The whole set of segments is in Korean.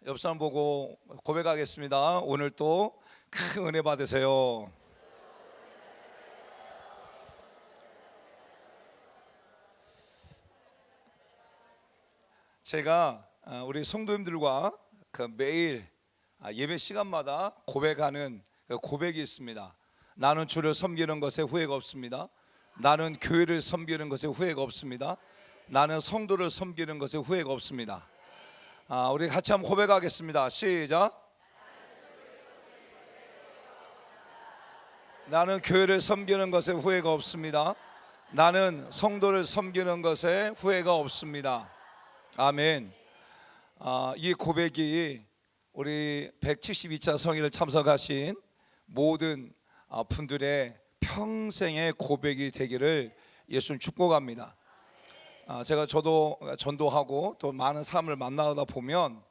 옆 사람 보고 고백하겠습니다. 오늘 또 큰 은혜 받으세요. 제가 우리 성도님들과 매일 예배 시간마다 고백하는 고백이 있습니다. 나는 주를 섬기는 것에 후회가 없습니다. 나는 교회를 섬기는 것에 후회가 없습니다. 나는 성도를 섬기는 것에 후회가 없습니다. 우리 같이 한번 고백하겠습니다. 시작. 나는 교회를 섬기는 것에 후회가 없습니다. 나는 성도를 섬기는 것에 후회가 없습니다. 아멘. 이 고백이 우리 172차 성회를 참석하신 모든 분들의 평생의 고백이 되기를 예수님 축복합니다. 저도 전도하고 또 많은 사람을 만나다 보면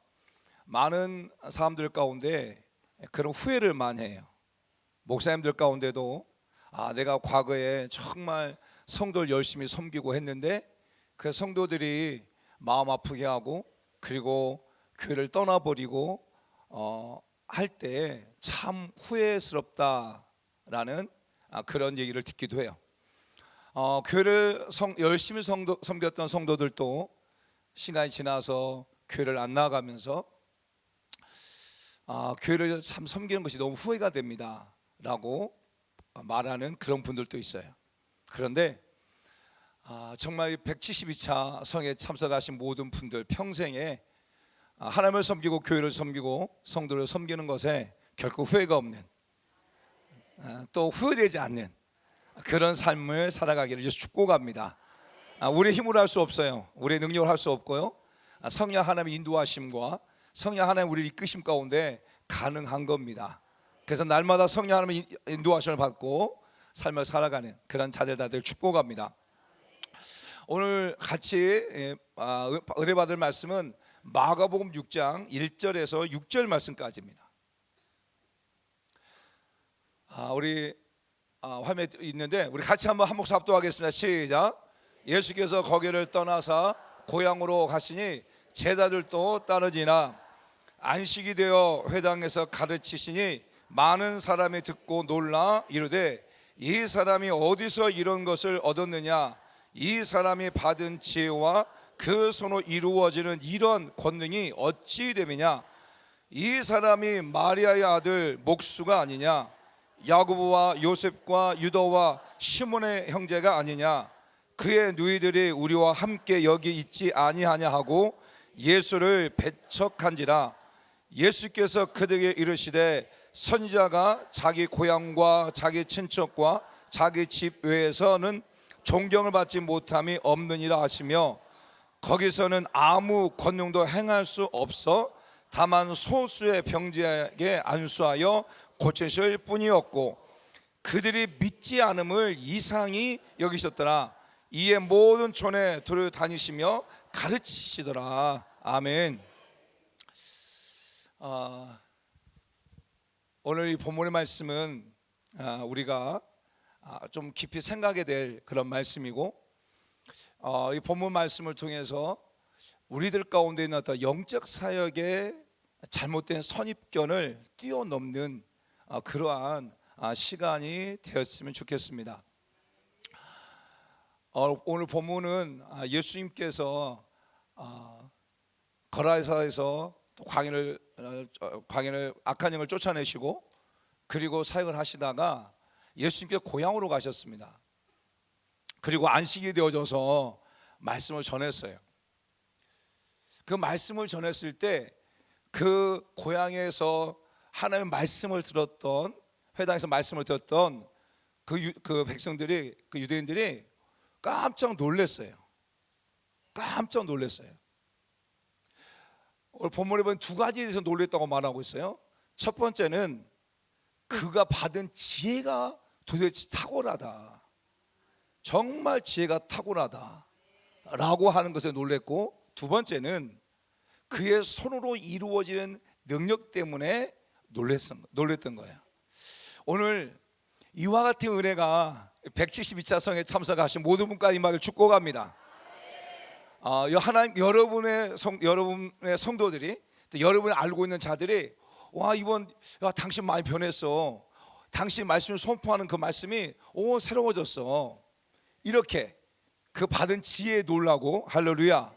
많은 사람들 가운데 그런 후회를 많이 해요. 목사님들 가운데도 내가 과거에 정말 성도를 열심히 섬기고 했는데 그 성도들이 마음 아프게 하고 그리고 교회를 떠나버리고 할 때 참 후회스럽다라는 그런 얘기를 듣기도 해요. 교회를 열심히 섬겼던 성도들도 시간이 지나서 교회를 안 나가면서 교회를 참 섬기는 것이 너무 후회가 됩니다 라고 말하는 그런 분들도 있어요. 그런데 정말 172차 성에 참석하신 모든 분들 평생에 하나님을 섬기고 교회를 섬기고 성도를 섬기는 것에 결코 후회가 없는, 또 후회되지 않는 그런 삶을 살아가기를 축복합니다. 우리의 힘으로 할 수 없어요. 우리의 능력으로 할 수 없고요. 성령 하나님의 인도하심과 성령 하나님의 우리를 이끄심 가운데 가능한 겁니다. 그래서 날마다 성령 하나님의 인도하심을 받고 삶을 살아가는 그런 자들 다들 축복합니다. 오늘 같이 은혜 받을 말씀은 마가복음 6장 1절에서 6절 말씀까지입니다. 우리 화면에 있는데 우리 같이 한번 한 목소리 합독하겠습니다. 시작. 예수께서 거기를 떠나사 고향으로 가시니 제자들도 따르지나 안식이 되어 회당에서 가르치시니 많은 사람이 듣고 놀라 이르되 이 사람이 어디서 이런 것을 얻었느냐, 이 사람이 받은 지혜와 그 손으로 이루어지는 이런 권능이 어찌 됨이냐, 이 사람이 마리아의 아들 목수가 아니냐, 야고보와 요셉과 유다와 시몬의 형제가 아니냐, 그의 누이들이 우리와 함께 여기 있지 아니하냐 하고 예수를 배척한지라. 예수께서 그들에게 이르시되 선지자가 자기 고향과 자기 친척과 자기 집 외에서는 존경을 받지 못함이 없느니라 하시며 거기서는 아무 권능도 행할 수 없어 다만 소수의 병자에게 안수하여 고치실 뿐이었고 그들이 믿지 않음을 이상히 여기셨더라. 이에 모든 촌에 돌아다니시며 가르치시더라. 아멘. 오늘 이 본문의 말씀은 우리가 좀 깊이 생각해야 될 그런 말씀이고, 이 본문 말씀을 통해서 우리들 가운데 있는 어떤 영적 사역의 잘못된 선입견을 뛰어넘는 그러한 시간이 되었으면 좋겠습니다. 오늘 본문은 예수님께서 거라사에서 광인을 악한 영을 쫓아내시고 그리고 사역을 하시다가 예수님께서 고향으로 가셨습니다. 그리고 안식이 되어져서 말씀을 전했어요. 그 말씀을 전했을 때 그 고향에서 하나님의 말씀을 들었던, 회당에서 말씀을 들었던 그 백성들이, 그 유대인들이 깜짝 놀랐어요. 깜짝 놀랐어요. 오늘 본문에 보면 두 가지에서 놀랐다고 말하고 있어요. 첫 번째는 그가 받은 지혜가 도대체 탁월하다, 정말 지혜가 탁월하다 라고 하는 것에 놀랐고, 두 번째는 그의 손으로 이루어지는 능력 때문에 놀랬던 거예요. 오늘 이와 같은 은혜가 172차 성에 참석하신 모든 분과 임하기를 축복합니다. 하나님, 여러분의 성도들이 또 여러분이 알고 있는 자들이 와 이번 당신 많이 변했어. 당신 말씀을 선포하는 그 말씀이 새로워졌어. 이렇게 그 받은 지혜에 놀라고. 할렐루야.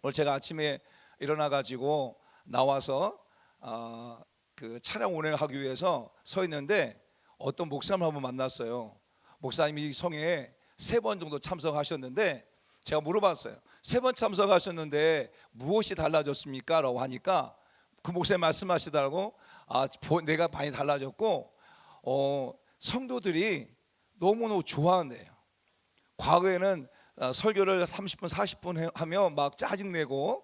오늘 제가 아침에 일어나 가지고 나와서 그 차량 운행하기 위해서 서 있는데 어떤 목사님을 한번 만났어요. 목사님이 이 성에 3번 정도 참석하셨는데 제가 물어봤어요. 3번 참석하셨는데 무엇이 달라졌습니까? 라고 하니까 그 목사님 말씀하시더라고. 내가 많이 달라졌고 성도들이 너무너무 좋아한대요. 과거에는 설교를 30분 40분 하면 막 짜증내고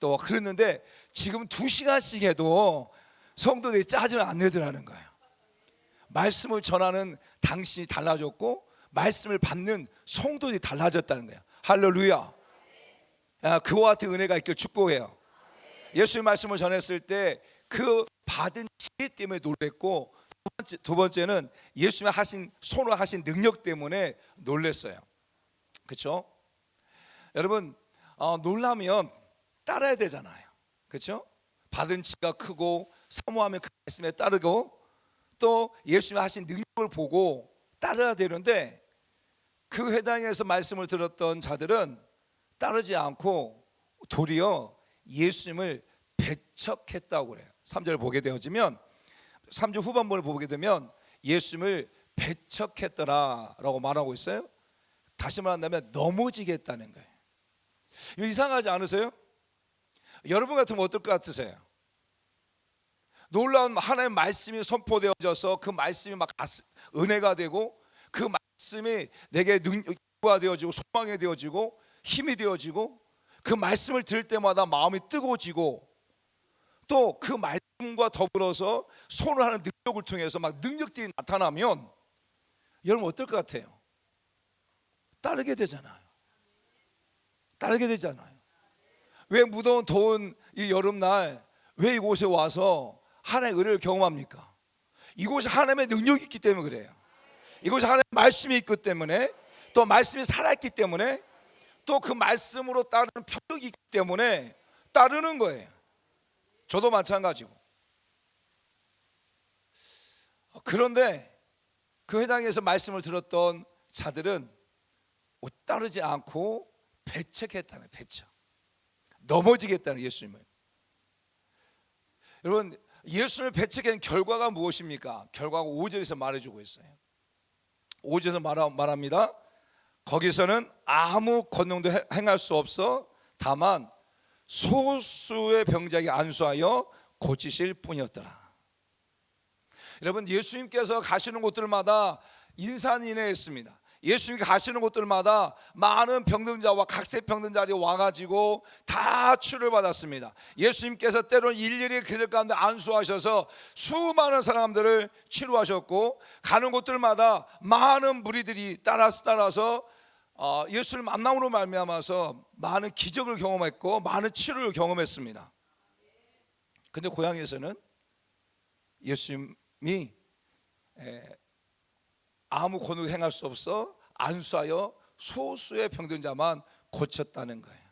또 그랬는데 지금 2시간씩 해도 성도들이 짜증을 안 내더라는 거예요. 말씀을 전하는 당신이 달라졌고 말씀을 받는 성도들이 달라졌다는 거예요. 할렐루야. 그와 같은 은혜가 있길 축복해요. 예수의 말씀을 전했을 때 그 받은 지혜 때문에 놀랬고, 두 번째는 예수님이 하신 손으로 하신 능력 때문에 놀랬어요. 그렇죠? 여러분 놀라면 따라야 되잖아요. 그렇죠? 받은 지가 크고 사모하면 그 말씀에 따르고 또 예수님이 하신 능력을 보고 따라야 되는데 그 회당에서 말씀을 들었던 자들은 따르지 않고 도리어 예수님을 배척했다고 그래요. 3절 보게 되어지면 3절 후반부를 보게 되면 예수님을 배척했더라라고 말하고 있어요. 다시 말한다면 넘어지게 했다는 거예요. 이거 이상하지 않으세요? 여러분 같으면 어떨 것 같으세요? 놀라운 하나님의 말씀이 선포되어져서 그 말씀이 막 은혜가 되고 그 말씀이 내게 능력이 되어지고 소망이 되어지고 힘이 되어지고 그 말씀을 들을 때마다 마음이 뜨거워지고 또 그 말씀과 더불어서 손을 하는 능력을 통해서 막 능력들이 나타나면 여러분 어떨 것 같아요? 따르게 되잖아요. 따르게 되잖아요. 왜 무더운 더운 이 여름날 왜 이곳에 와서 하나님의 은혜를 경험합니까? 이곳에 하나님의 능력이 있기 때문에 그래요. 이곳에 하나님의 말씀이 있기 때문에 또 말씀이 살아있기 때문에 또 그 말씀으로 따르는 표적이 있기 때문에 따르는 거예요. 저도 마찬가지고. 그런데 그 회당에서 말씀을 들었던 자들은 따르지 않고 배척했다는, 배척, 넘어지겠다는 예수님을. 여러분 예수님을 배척한 결과가 무엇입니까? 결과가 5절에서 말해주고 있어요. 5절에서 말합니다. 거기서는 아무 권능도 행할 수 없어 다만 소수의 병자에게 안수하여 고치실 뿐이었더라. 여러분 예수님께서 가시는 곳들마다 인산인해했습니다. 예수님이 가시는 곳들마다 많은 병든자와 각세 병든자들이 와가지고 다 치료를 받았습니다. 예수님께서 때로는 일일이 그들 가운데 안수하셔서 수많은 사람들을 치료하셨고 가는 곳들마다 많은 무리들이 따라서 예수를 만남으로 말미암아서 많은 기적을 경험했고 많은 치료를 경험했습니다. 근데 고향에서는 예수님이 아무 권능을 행할 수 없어 안수하여 소수의 병든 자만 고쳤다는 거예요.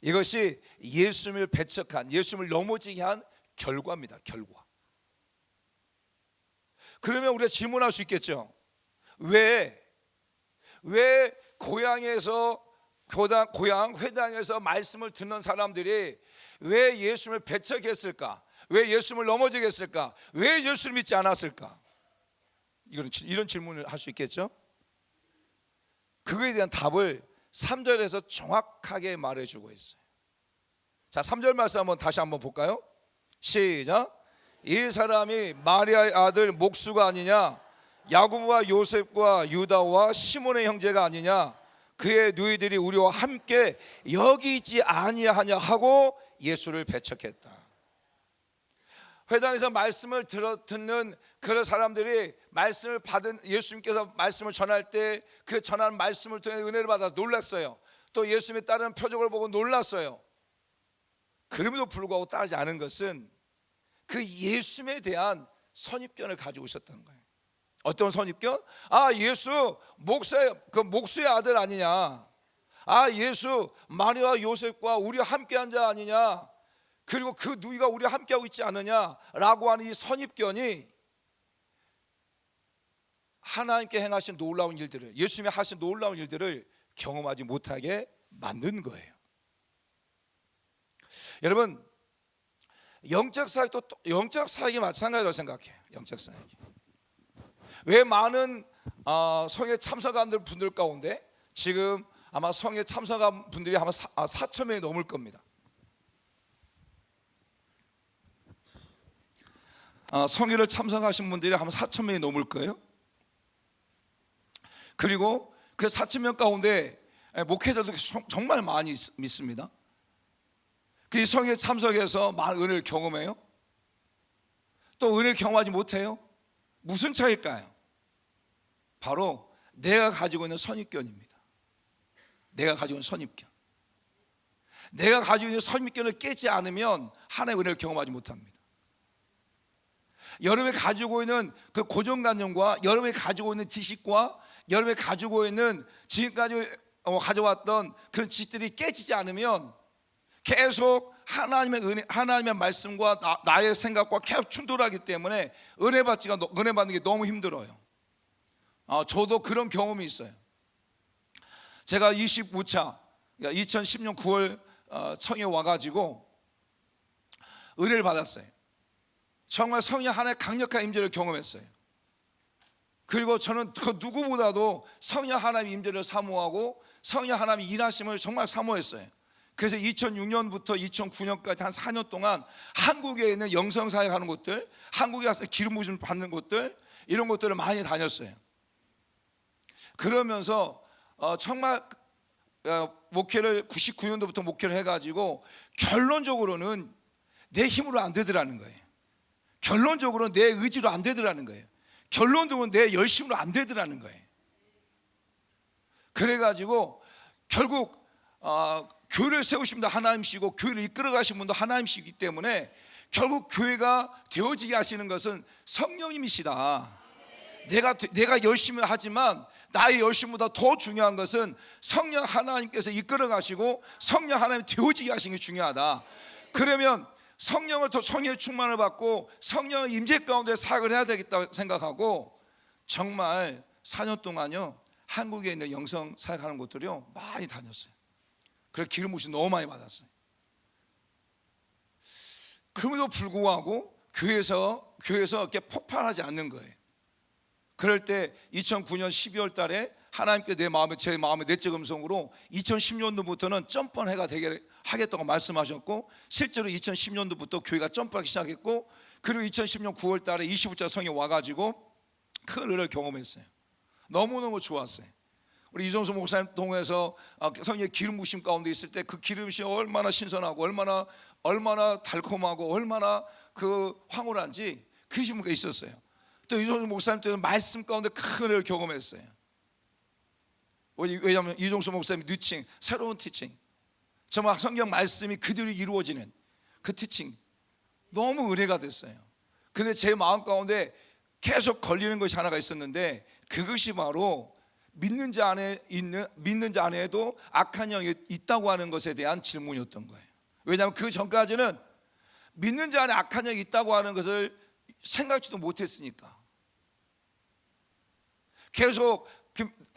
이것이 예수님을 배척한, 예수님을 넘어지게 한 결과입니다. 결과. 그러면 우리가 질문할 수 있겠죠. 왜 고향에서 고향 회당에서 말씀을 듣는 사람들이 왜 예수님을 배척했을까? 왜 예수님을 넘어지게 했을까? 왜 예수를 믿지 않았을까? 이런 질문을 할 수 있겠죠. 그거에 대한 답을 3절에서 정확하게 말해주고 있어요. 자, 3절 말씀 다시 한번 볼까요? 시작. 이 사람이 마리아의 아들 목수가 아니냐? 야고보와 요셉과 유다와 시몬의 형제가 아니냐? 그의 누이들이 우리와 함께 여기 있지 아니하냐 하고 예수를 배척했다. 회당에서 말씀을 듣는 그런 사람들이 말씀을 받은 예수님께서 말씀을 전할 때 그 전하는 말씀을 통해 은혜를 받아서 놀랐어요. 또 예수님의 따르는 표적을 보고 놀랐어요. 그럼에도 불구하고 따르지 않은 것은 그 예수님에 대한 선입견을 가지고 있었던 거예요. 어떤 선입견? 예수 목수의 아들 아니냐? 예수 마리아와 요셉과 우리와 함께한 자 아니냐? 그리고 그 누이가 우리와 함께하고 있지 않느냐라고 하는 이 선입견이 하나님께 행하신 놀라운 일들을, 예수님이 하신 놀라운 일들을 경험하지 못하게 만든 거예요. 여러분, 영적 사역도 영적 사역이 마찬가지라고 생각해요. 영적 사역이. 왜 많은 성회 참석한 분들 가운데 지금 아마 성회 참석한 분들이 아마 4천 명이 넘을 겁니다. 성회를 참석하신 분들이 아마 4천 명이 넘을 거예요. 그리고 그 4천 명 가운데 목회자도 정말 많이 믿습니다. 그 성회에 참석해서 많은 은혜를 경험해요? 또 은혜를 경험하지 못해요? 무슨 차이일까요? 바로 내가 가지고 있는 선입견입니다. 내가 가지고 있는 선입견. 내가 가지고 있는 선입견을 깨지 않으면 하나님의 은혜를 경험하지 못합니다. 여러분이 가지고 있는 그 고정관념과 여러분이 가지고 있는 지식과 여러분이 가지고 있는 지금까지 가져왔던 그런 지식들이 깨지지 않으면 계속 하나님의 은혜, 하나님의 말씀과 나의 생각과 계속 충돌하기 때문에 은혜 받는 게 너무 힘들어요. 저도 그런 경험이 있어요. 제가 25차 2010년 9월 청에 와가지고 은혜를 받았어요. 정말 성령 하나의 강력한 임재를 경험했어요. 그리고 저는 그 누구보다도 성령 하나님의 임재를 사모하고 성령 하나님의 일하심을 정말 사모했어요. 그래서 2006년부터 2009년까지 한 4년 동안 한국에 있는 영성사역하는 곳들, 한국에 가서 기름 부심 받는 곳들, 이런 곳들을 많이 다녔어요. 그러면서 정말 목회를 99년도부터 목회를 해가지고 결론적으로는 내 힘으로 안 되더라는 거예요. 결론적으로 내 의지로 안 되더라는 거예요. 결론적으로 내 열심으로 안 되더라는 거예요. 그래가지고 결국 교회를 세우신 분도 하나님이시고 교회를 이끌어 가신 분도 하나님이시기 때문에 결국 교회가 되어지게 하시는 것은 성령님이시다. 내가 열심히 하지만 나의 열심보다 더 중요한 것은 성령 하나님께서 이끌어 가시고 성령 하나님 되어지게 하시는 게 중요하다. 그러면 성령의 충만을 받고 성령의 임재 가운데 사역을 해야 되겠다고 생각하고 정말 4년 동안요 한국에 있는 영성 사역하는 곳들이요 많이 다녔어요. 그래서 기름 부심 너무 많이 받았어요. 그럼에도 불구하고 교회에서 이렇게 폭발하지 않는 거예요. 그럴 때 2009년 12월 달에 하나님께 제 마음의 내적 음성으로 2010년도부터는 점프해가 되게 하겠다고 말씀하셨고 실제로 2010년도부터 교회가 점프하기 시작했고 그리고 2010년 9월 달에 25차 성에 와가지고 큰 은혜를 경험했어요. 너무너무 좋았어요. 우리 이종수 목사님 통해서 성령의 기름 부심 가운데 있을 때 그 기름 부심이 얼마나 신선하고 얼마나 달콤하고 얼마나 그 황홀한지 그 기분이 있었어요. 또 이종수 목사님 때는 말씀 가운데 큰 은혜를 경험했어요. 왜냐하면 이종수 목사님이 뉴칭, 새로운 티칭, 정말 성경 말씀이 그대로 이루어지는 그 티칭 너무 은혜가 됐어요. 근데 제 마음 가운데 계속 걸리는 것이 하나가 있었는데 그것이 바로 믿는 자 안에도 악한 영이 있다고 하는 것에 대한 질문이었던 거예요. 왜냐하면 그 전까지는 믿는 자 안에 악한 영이 있다고 하는 것을 생각지도 못했으니까 계속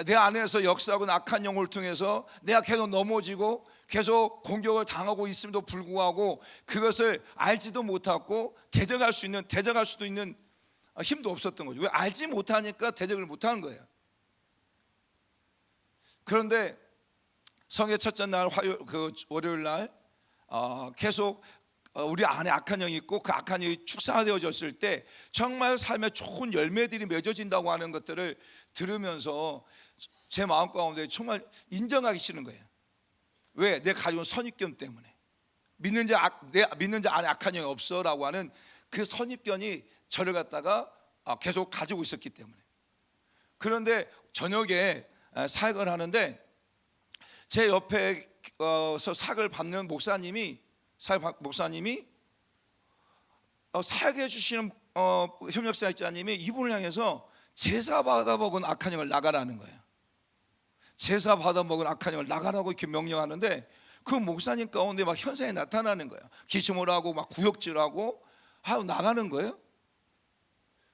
내 안에서 역사하고 악한 영을 통해서 내가 계속 넘어지고 계속 공격을 당하고 있음에도 불구하고 그것을 알지도 못하고 대적할 수도 있는 힘도 없었던 거죠. 왜? 알지 못하니까 대적을 못하는 거예요. 그런데 성회 첫째 날 월요일 날 계속 우리 안에 악한 영이 있고 그 악한 영이 축사되어졌을 때 정말 삶의 좋은 열매들이 맺어진다고 하는 것들을 들으면서 제 마음 가운데 정말 인정하기 싫은 거예요. 왜? 내가 가지고 선입견 때문에 믿는 자 안에 악한 영이 없어라고 하는 그 선입견이 저를 갖다가 계속 가지고 있었기 때문에. 그런데 저녁에 사역을 하는데 제 옆에서 사역을 받는 목사님이 사역해 주시는 협력사역자님이 이분을 향해서 제사 받아먹은 악한 영을 나가라는 거예요. 제사 받아먹은 악한 영을 나가라고 이렇게 명령하는데 그 목사님 가운데 막 현상이 나타나는 거예요. 기침을 하고 막 구역질하고 하고 나가는 거예요.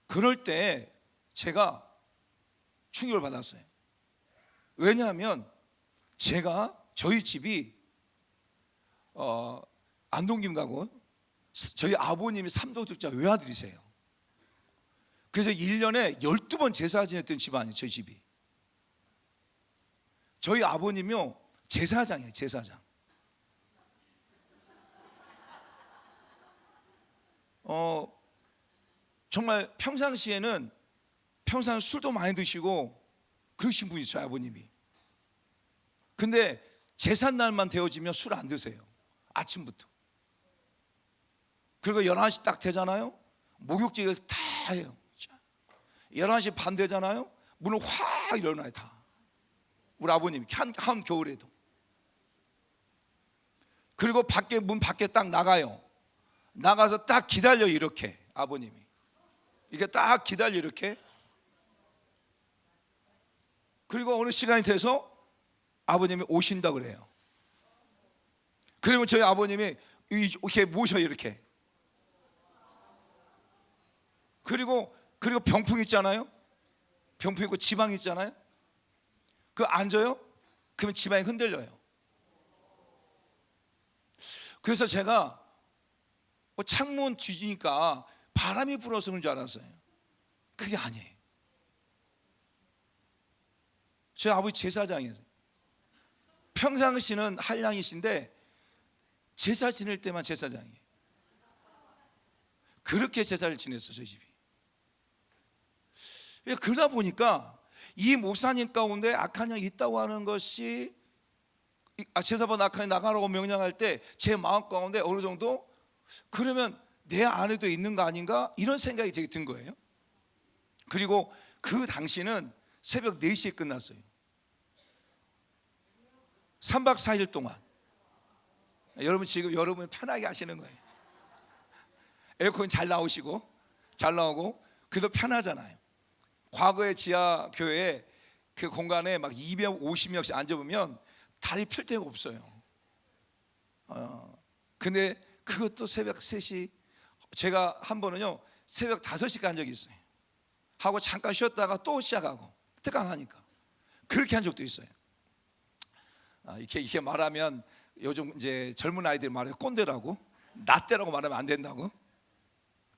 그럴 때 제가 충격을 받았어요. 왜냐하면 저희 집이 안동김가고 저희 아버님이 삼도적자 외아들이세요. 그래서 1년에 12번 제사 지냈던 집안이에요. 저희 집이. 저희 아버님이요 제사장이에요. 제사장. 정말 평상시에는 술도 많이 드시고 그러신 분이 저희 아버님이. 근데 제삿날만 되어지면 술 안 드세요. 아침부터. 그리고 11시 딱 되잖아요. 목욕지를 다 해요. 11시 반 되잖아요. 문을 확 열어놔요. 다. 우리 아버님이 한 겨울에도. 그리고 문 밖에 딱 나가요. 나가서 딱 기다려요. 이렇게 아버님이 이게 딱 기다려 이렇게. 그리고 어느 시간이 돼서 아버님이 오신다 그래요. 그러면 저희 아버님이 이렇게 모셔요. 이렇게. 그리고 병풍 있잖아요. 병풍 있고 지방 있잖아요. 그 앉아요. 그러면 지방이 흔들려요. 그래서 제가 창문 뒤지니까 바람이 불어서 그런 줄 알았어요. 그게 아니에요. 저희 아버지 제사장이에요. 평상시는 한량이신데 제사 지낼 때만 제사장이에요. 그렇게 제사를 지냈어요. 저희 집이. 그러다 보니까 이 목사님 가운데 악한 영이 있다고 하는 것이 제사반 악한 영이 나가라고 명령할 때 제 마음 가운데 어느 정도 그러면 내 안에도 있는 거 아닌가 이런 생각이 제게 든 거예요. 그리고 그 당시는 새벽 4시에 끝났어요. 3박 4일 동안. 여러분 지금 여러분 편하게 하시는 거예요. 에어컨 잘 나오고 그래도 편하잖아요. 과거의 지하 교회에 그 공간에 막 250명씩 앉아보면 다리 필 데가 없어요. 근데 그것도 새벽 3시, 제가 한 번은요 새벽 5시까지 한 적이 있어요. 하고 잠깐 쉬었다가 또 시작하고 뜨강하니까 그렇게 한 적도 있어요. 이렇게 말하면 요즘 이제 젊은 아이들이 말해요. 꼰대라고, 나때라고 말하면 안 된다고.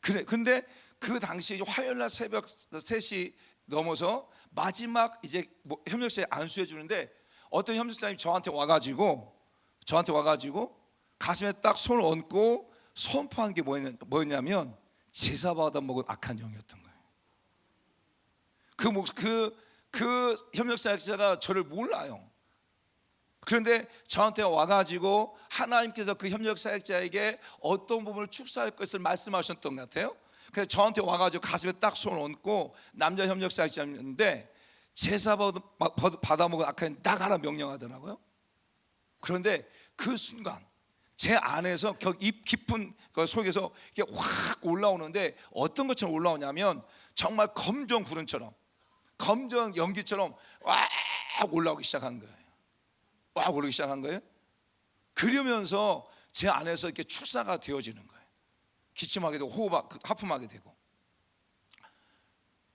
그래. 근데 그 당시 화요일 날 새벽 3시 넘어서 마지막 이제 협력사에 안수해 주는데 어떤 협력사님이 저한테 와가지고 가슴에 딱 손을 얹고 선포한 게 뭐였냐면 제사 받아 먹은 악한 영이었던 거예요. 그 협력사역자가 저를 몰라요. 그런데 저한테 와가지고 하나님께서 그 협력사역자에게 어떤 부분을 축사할 것을 말씀하셨던 것 같아요. 그래서 저한테 와가지고 가슴에 딱 손을 얹고 남자 협력사역자였는데 제사 받아 먹은 악한 영 나가라 명령하더라고요. 그런데 그 순간 제 안에서 입 깊은 그 속에서 이게 확 올라오는데 어떤 것처럼 올라오냐면 정말 검정 구름처럼, 검정 연기처럼 와 올라오기 시작한 거예요. 와 오르기 시작한 거예요. 그러면서 제 안에서 이렇게 축사가 되어지는 거예요. 기침하게 되고 하품하게 되고.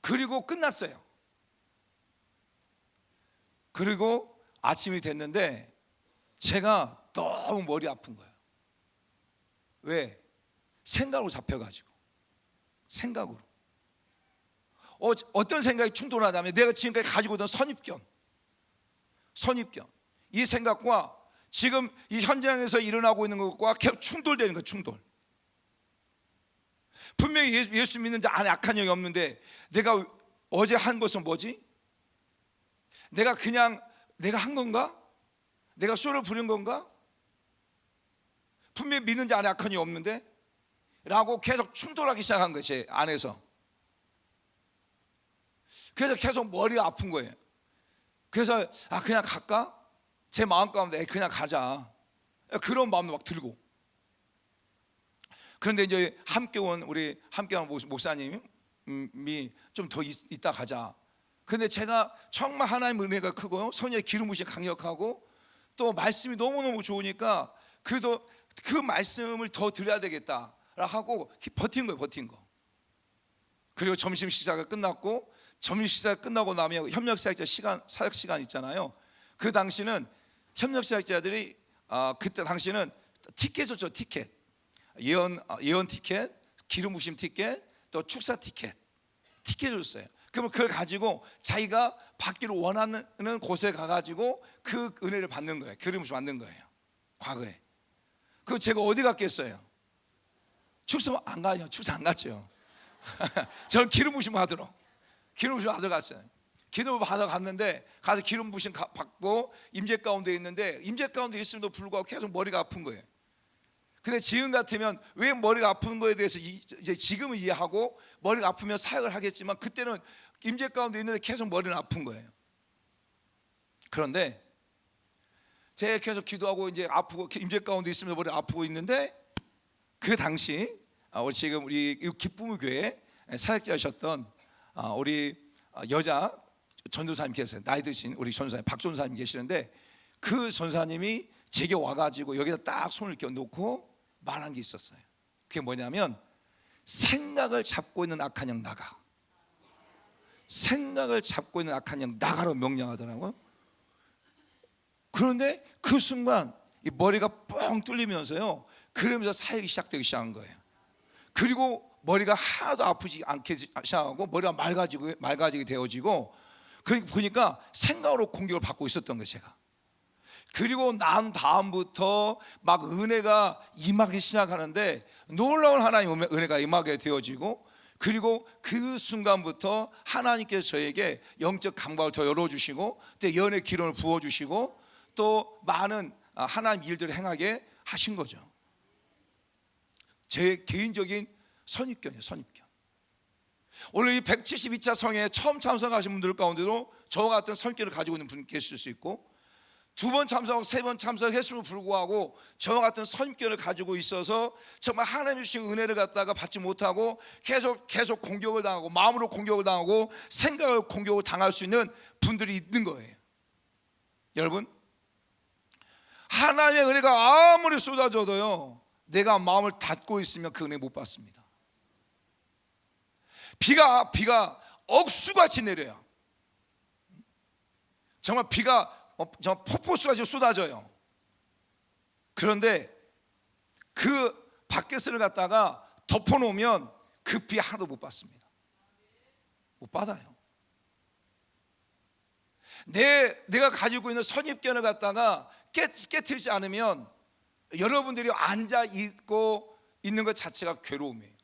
그리고 끝났어요. 그리고 아침이 됐는데 제가 너무 머리 아픈 거예요. 왜? 생각으로 잡혀가지고. 생각으로. 어떤 생각이 충돌하냐면 내가 지금까지 가지고 있던 선입견, 이 생각과 지금 이 현장에서 일어나고 있는 것과 계속 충돌되는 거예요. 충돌. 분명히 예수 믿는 자 안에 악한 영이 없는데 내가 어제 한 것은 뭐지? 내가 한 건가? 내가 술을 부린 건가? 분명히 믿는 자 안에 악한 영이 없는데? 라고 계속 충돌하기 시작한 거예요. 제 안에서. 그래서 계속 머리가 아픈 거예요. 그래서 그냥 갈까? 제 마음 가운데 그냥 가자, 그런 마음도 막 들고. 그런데 이제 우리 함께 온 목사님이 좀 더 있다 가자. 근데 제가 정말 하나님의 은혜가 크고요, 성령의 기름 부으심이 강력하고 또 말씀이 너무너무 좋으니까 그래도 그 말씀을 더 들어야 되겠다 하고 버틴 거예요. 버틴 거. 그리고 점심 식사가 끝났고, 점심 식사가 끝나고 나면 협력사역자 시간, 사역 시간 있잖아요. 그 당시는 협력사역자들이 그때 당시는 티켓 줬죠. 티켓, 예언 티켓, 기름 부심 티켓, 또 축사 티켓 줬어요. 그러면 그걸 가지고 자기가 받기를 원하는 곳에 가가지고 그 은혜를 받는 거예요. 기름 부심 받는 거예요. 과거에. 그럼 제가 어디 갔겠어요? 축사 안 가요. 축사 안 갔죠. 저는 기름 부심 받으러 갔어요. 기름 받아 갔는데, 가서 기름 부심 받고 임재 가운데 있는데, 임재 가운데 있음에도 불구하고 계속 머리가 아픈 거예요. 근데 지금 같으면 왜 머리가 아픈 거에 대해서 이제 지금은 이해하고 머리가 아프면 사역을 하겠지만, 그때는 임재 가운데 있는데 계속 머리는 아픈 거예요. 그런데 제가 계속 기도하고 이제 아프고 임재 가운데 있으면서 머리가 아프고 있는데, 그 당시 지금 우리 기쁨의 교회 사역자이셨던 우리 여자 전도사님 계세요. 나이 드신 우리 전도사님 박 전도사님 계시는데, 그 전도사님이 제게 와가지고 여기다 딱 손을 이렇게 놓고 말한 게 있었어요. 그게 뭐냐면, 생각을 잡고 있는 악한 영 나가. 생각을 잡고 있는 악한 영 나가로 명령하더라고요. 그런데 그 순간 이 머리가 뻥 뚫리면서요, 그러면서 사역이 시작되기 시작한 거예요. 그리고 머리가 하나도 아프지 않게 시작하고, 머리가 맑아지게 되어지고, 그러니까 보니까 생각으로 공격을 받고 있었던 거예요, 제가. 그리고 난 다음부터 막 은혜가 임하기 시작하는데, 놀라운 하나님의 은혜가 임하게 되어지고, 그리고 그 순간부터 하나님께서 저에게 영적 감각을 더 열어주시고, 또 연의 기름을 부어주시고, 또 많은 하나님 일들을 행하게 하신 거죠. 제 개인적인 선입견이에요. 선입견. 오늘 이 172차 성회에 처음 참석하신 분들 가운데도 저와 같은 성격을 가지고 있는 분 계실 수 있고, 두 번 참석하고 세 번 참석했음에도 불구하고 저와 같은 선입견을 가지고 있어서 정말 하나님 주신 은혜를 갖다가 받지 못하고 계속 공격을 당하고, 마음으로 공격을 당하고, 생각을 공격을 당할 수 있는 분들이 있는 거예요. 여러분, 하나님의 은혜가 아무리 쏟아져도요, 내가 마음을 닫고 있으면 그 은혜 못 받습니다. 비가 억수같이 내려요. 정말 비가 정말 폭포수같이 쏟아져요. 그런데 그 바켓을 갖다가 덮어놓으면 그 비 하나도 못 받습니다. 못 받아요. 내가 가지고 있는 선입견을 갖다가 깨트리지 않으면 여러분들이 앉아 있고 있는 것 자체가 괴로움이에요.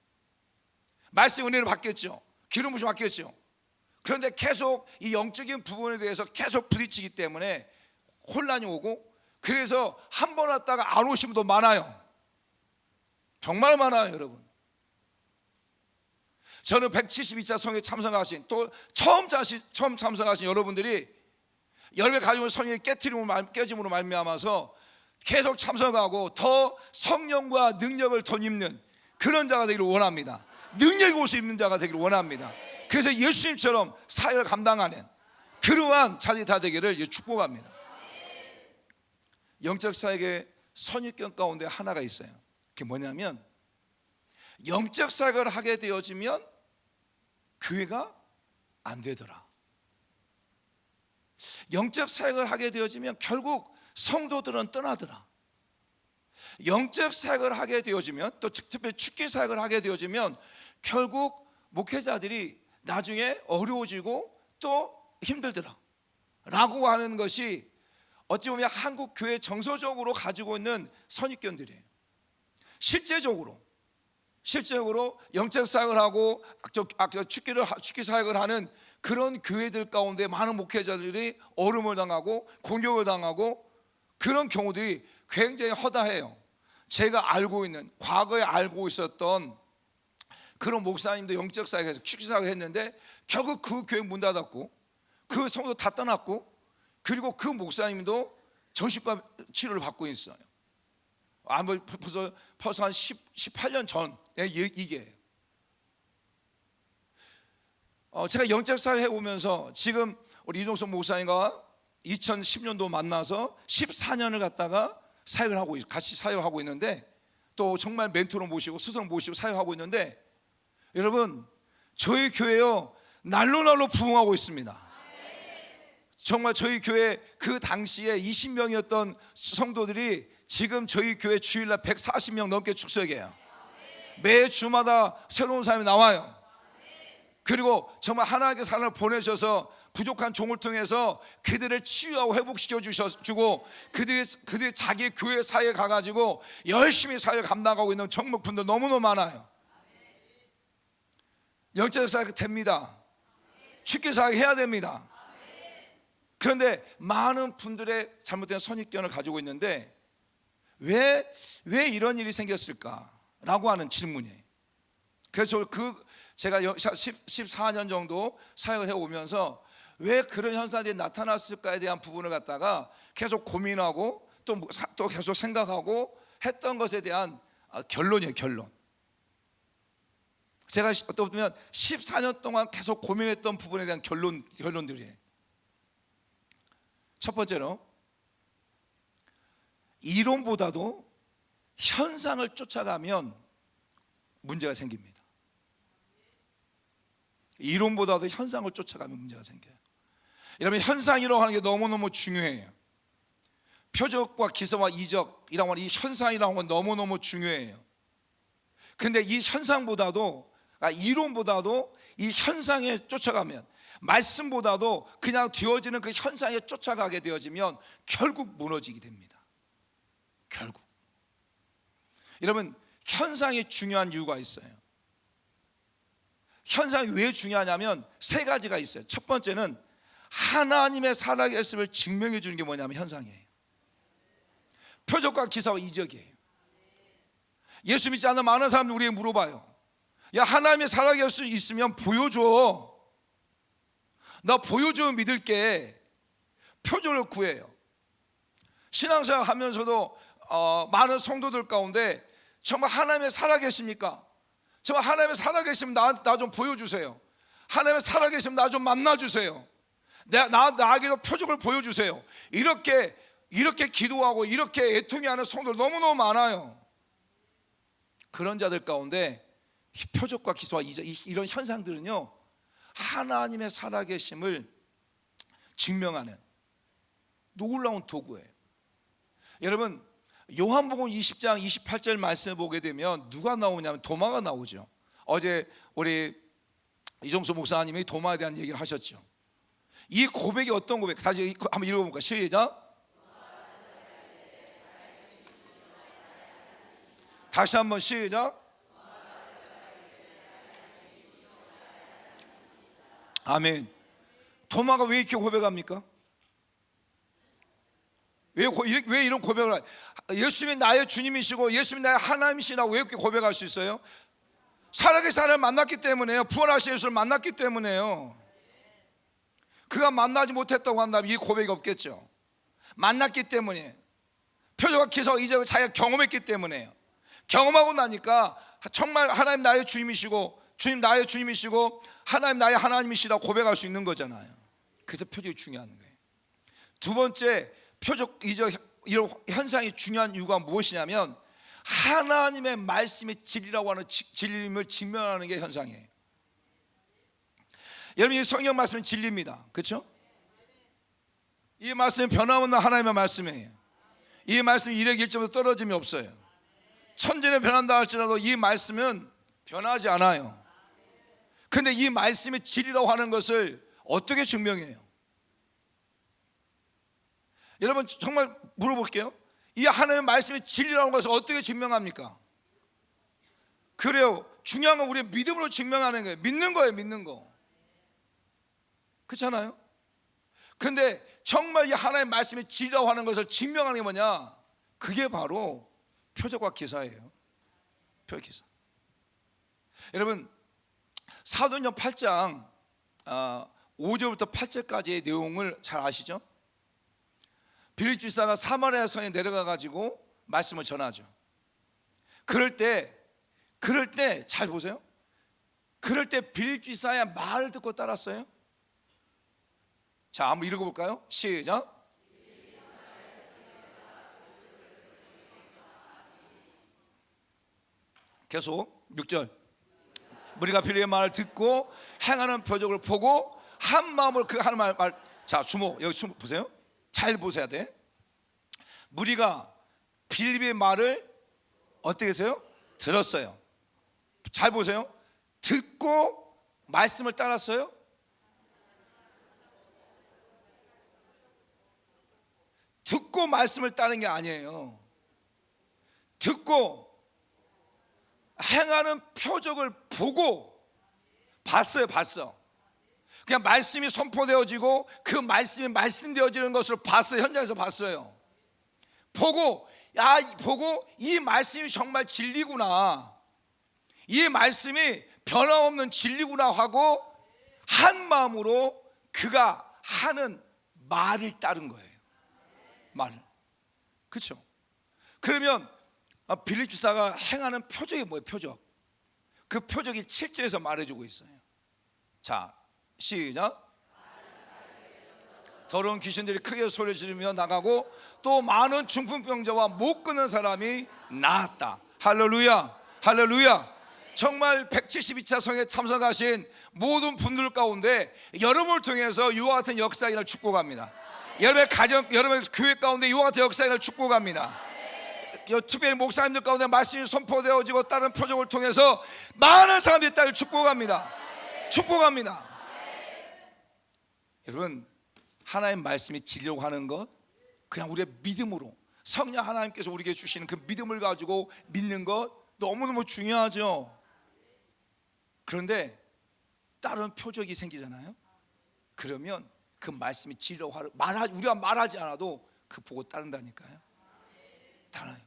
말씀 은혜를 받겠죠. 기름 부심 받겠죠. 그런데 계속 이 영적인 부분에 대해서 계속 부딪히기 때문에 혼란이 오고, 그래서 한 번 왔다가 안 오신 분도 많아요. 정말 많아요, 여러분. 저는 172차 성회에 참석하신, 또 처음 참석하신 여러분들이 열배 가지고 성령의 깨짐으로 말미암아서 계속 참석하고 더 성령과 능력을 덧입는 그런 자가 되기를 원합니다. 능력이 올 수 있는 자가 되기를 원합니다. 그래서 예수님처럼 사역을 감당하는 그러한 자들이 다 되기를 축복합니다. 영적 사역의 선입견 가운데 하나가 있어요. 그게 뭐냐면, 영적 사역을 하게 되어지면 교회가 안 되더라. 영적 사역을 하게 되어지면 결국 성도들은 떠나더라. 영적 사역을 하게 되어지면, 또 특별히 축기 사역을 하게 되어지면 결국 목회자들이 나중에 어려워지고 또 힘들더라 라고 하는 것이 어찌 보면 한국 교회 정서적으로 가지고 있는 선입견들이에요. 실제적으로 영적 사역을 하고 축기 사역을 하는 그런 교회들 가운데 많은 목회자들이 어려움을 당하고 공격을 당하고 그런 경우들이 굉장히 허다해요. 제가 과거에 알고 있었던 그런 목사님도 영적 사역에서 축기 사역을 했는데 결국 그 교회 문 닫았고, 그 성도 다 떠났고, 그리고 그 목사님도 정신과 치료를 받고 있어요. 벌써 한 18년 전 이게. 제가 영적 사역 해오면서 지금 우리 이종석 목사님과 2010년도 만나서 14년을 갖다가 사역을 하고 같이 사역을 하고 있는데, 또 정말 멘토로 모시고 스승 모시고 사역하고 있는데, 여러분 저희 교회요 날로 부흥하고 있습니다. 정말 저희 교회 그 당시에 20명이었던 성도들이 지금 저희 교회 주일날 140명 넘게 축석해요. 매 주마다 새로운 사람이 나와요. 그리고 정말 하나님께서 사람을 보내셔서 부족한 종을 통해서 그들을 치유하고 회복시켜 주고, 그들이 자기 교회 사회에 가가지고 열심히 사회를 감당하고 있는 정목분들 너무너무 많아요. 영적 사역 됩니다. 축기 사역 해야 됩니다. 그런데 많은 분들의 잘못된 선입견을 가지고 있는데, 왜 이런 일이 생겼을까라고 하는 질문이에요. 그래서 제가 14년 정도 사역을 해오면서 왜 그런 현상들이 나타났을까에 대한 부분을 갖다가 계속 고민하고 또 계속 생각하고 했던 것에 대한 결론이에요. 결론. 제가 어떻게 보면 14년 동안 계속 고민했던 부분에 대한 결론들이에요. 첫 번째로, 이론보다도 현상을 쫓아가면 문제가 생깁니다. 이론보다도 현상을 쫓아가면 문제가 생겨요. 여러분, 현상이라고 하는 게 너무너무 중요해요. 표적과 기사와 이적이라고 하는 이 현상이라고 하는 건 너무너무 중요해요. 근데 이 현상보다도, 이론보다도 이 현상에 쫓아가면, 말씀보다도 그냥 되어지는 그 현상에 쫓아가게 되어지면 결국 무너지게 됩니다. 결국. 여러분, 현상이 중요한 이유가 있어요. 현상이 왜 중요하냐면 세 가지가 있어요. 첫 번째는 하나님의 살아계심을 증명해 주는 게 뭐냐면 현상이에요. 표적과 기사와 이적이에요. 예수 믿지 않는 많은 사람들이 우리에게 물어봐요. 야, 하나님의 살아계실 수 있으면 보여줘. 나 보여줘 믿을게. 표적을 구해요. 신앙생활 하면서도 많은 성도들 가운데 정말 하나님의 살아계십니까? 정말 하나님의 살아계시면 나 좀 보여주세요. 하나님의 살아계시면 나 좀 만나주세요. 나에게도 표적을 보여주세요. 이렇게 기도하고 이렇게 애통해하는 성도들 너무너무 많아요. 그런 자들 가운데 표적과 기사와 이적, 이런 현상들은요, 하나님의 살아계심을 증명하는 놀라운 도구예요. 여러분, 요한복음 20장 28절 말씀을 보게 되면 누가 나오냐면 도마가 나오죠. 어제 우리 이종수 목사님이 도마에 대한 얘기를 하셨죠. 이 고백이 어떤 고백? 다시 한번 읽어볼까요? 시작. 다시 한번 시작. 아멘. 도마가 왜 이렇게 고백합니까? 왜 이런 고백을 해요? 예수님이 나의 주님이시고 예수님이 나의 하나님이시라고 왜 이렇게 고백할 수 있어요? 살아계신 하나님을 만났기 때문에요. 부활하신 예수를 만났기 때문에요. 그가 만나지 못했다고 한다면 이 고백이 없겠죠. 만났기 때문에, 표적과 기사와 이적을 자기가 경험했기 때문에요. 경험하고 나니까 정말 하나님 나의 주님이시고 주님 나의 주님이시고 하나님 나의 하나님이시라고 고백할 수 있는 거잖아요. 그래서 표적이 중요한 거예요. 두 번째, 표적, 이적, 이런 현상이 중요한 이유가 무엇이냐면 하나님의 말씀이 진리라고 하는 진리임을 증명하는 게 현상이에요. 여러분, 이 성경 말씀은 진리입니다. 그렇죠? 이 말씀은 변함없는 하나님의 말씀이에요. 이 말씀이 일액 1점도 떨어짐이 없어요. 천년에 변한다 할지라도 이 말씀은 변하지 않아요. 근데 이 말씀이 진리라고 하는 것을 어떻게 증명해요? 여러분, 정말 물어볼게요. 이 하나님의 말씀이 진리라는 것을 어떻게 증명합니까? 그래요. 중요한 건 우리의 믿음으로 증명하는 거예요. 믿는 거예요. 믿는 거. 그렇잖아요? 근데 정말 이 하나님의 말씀이 진리라고 하는 것을 증명하는 게 뭐냐? 그게 바로 표적과 기사예요. 표적 기사. 여러분, 사도행전 8장 5절부터 8절까지의 내용을 잘 아시죠? 빌립 집사가 사마리아 성에 내려가 가지고 말씀을 전하죠. 그럴 때 잘 보세요. 그럴 때 빌립 집사의 말을 듣고 따랐어요? 자, 한번 읽어볼까요? 시작. 계속 6절. 무리가 필요의 말을 듣고 행하는 표적을 보고 한 마음으로 그 하는 말. 자, 주목, 여기 주목 보세요. 잘 보셔야 돼. 무리가 빌립의 말을 어떻게 했어요? 들었어요. 잘 보세요. 듣고 말씀을 따랐어요? 듣고 말씀을 따른 게 아니에요. 듣고 행하는 표적을 보고 봤어. 그냥 말씀이 선포되어지고 그 말씀이 말씀되어지는 것을 봤어요. 현장에서 봤어요. 보고 이 말씀이 정말 진리구나, 이 말씀이 변함없는 진리구나 하고 한 마음으로 그가 하는 말을 따른 거예요. 말을. 그렇죠? 그러면 빌립 집사가 행하는 표적이 뭐예요? 표적. 그 표적이 7절에서 말해주고 있어요. 자, 시작. 더러운 귀신들이 크게 소리 지르며 나가고 또 많은 중풍병자와 못 끊는 사람이 나았다. 할렐루야, 할렐루야. 정말 172차 성에 참석하신 모든 분들 가운데 여러분을 통해서 이와 같은 역사인을 축복합니다. 여러분의 가정, 여러분의 교회 가운데 이와 같은 역사인을 축복합니다. 특별히 목사님들 가운데 말씀이 선포되어지고 다른 표적을 통해서 많은 사람들이 딸을 축복합니다. 축복합니다. 여러분, 하나님 말씀이 진리라고 하는 것, 그냥 우리의 믿음으로 성령 하나님께서 우리에게 주시는 그 믿음을 가지고 믿는 것 너무너무 중요하죠. 그런데 다른 표적이 생기잖아요. 그러면 그 말씀이 진리라고 우리가 말하지 않아도 그 보고 따른다니까요. 따라요.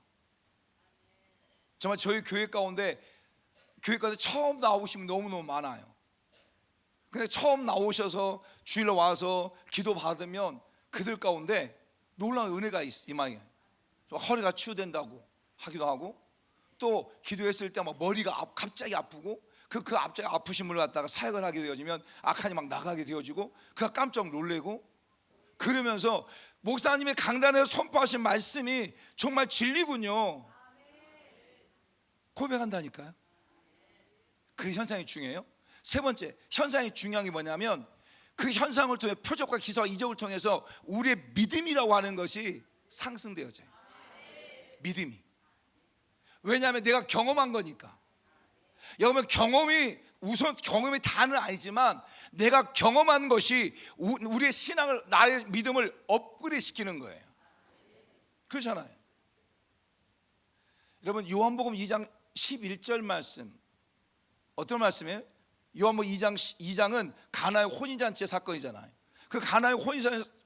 정말 저희 교회 가운데 처음 나오시면 너무너무 많아요. 근데 처음 나오셔서 주일로 와서 기도 받으면 그들 가운데 놀라운 은혜가 임하게, 허리가 치유된다고 하기도 하고, 또 기도했을 때 막 머리가 갑자기 아프고 그 갑자기 아프신 분을 갖다가 사역을 하게 되어지면 악한이 막 나가게 되어지고 그가 깜짝 놀래고, 그러면서 목사님의 강단에서 선포하신 말씀이 정말 진리군요 고백한다니까요. 그 현상이 중요해요. 세 번째 현상이 중요한 게 뭐냐면, 그 현상을 통해 표적과 기사와 이적을 통해서 우리의 믿음이라고 하는 것이 상승되어져요. 믿음이. 왜냐하면 내가 경험한 거니까. 여러분, 경험이 다는 아니지만 내가 경험한 것이 우리의 신앙을, 나의 믿음을 업그레이드 시키는 거예요. 그렇잖아요. 여러분, 요한복음 2장 11절 말씀, 어떤 말씀이에요? 요한복음 2장은 가나의 혼인잔치의 사건이잖아요. 그 가나의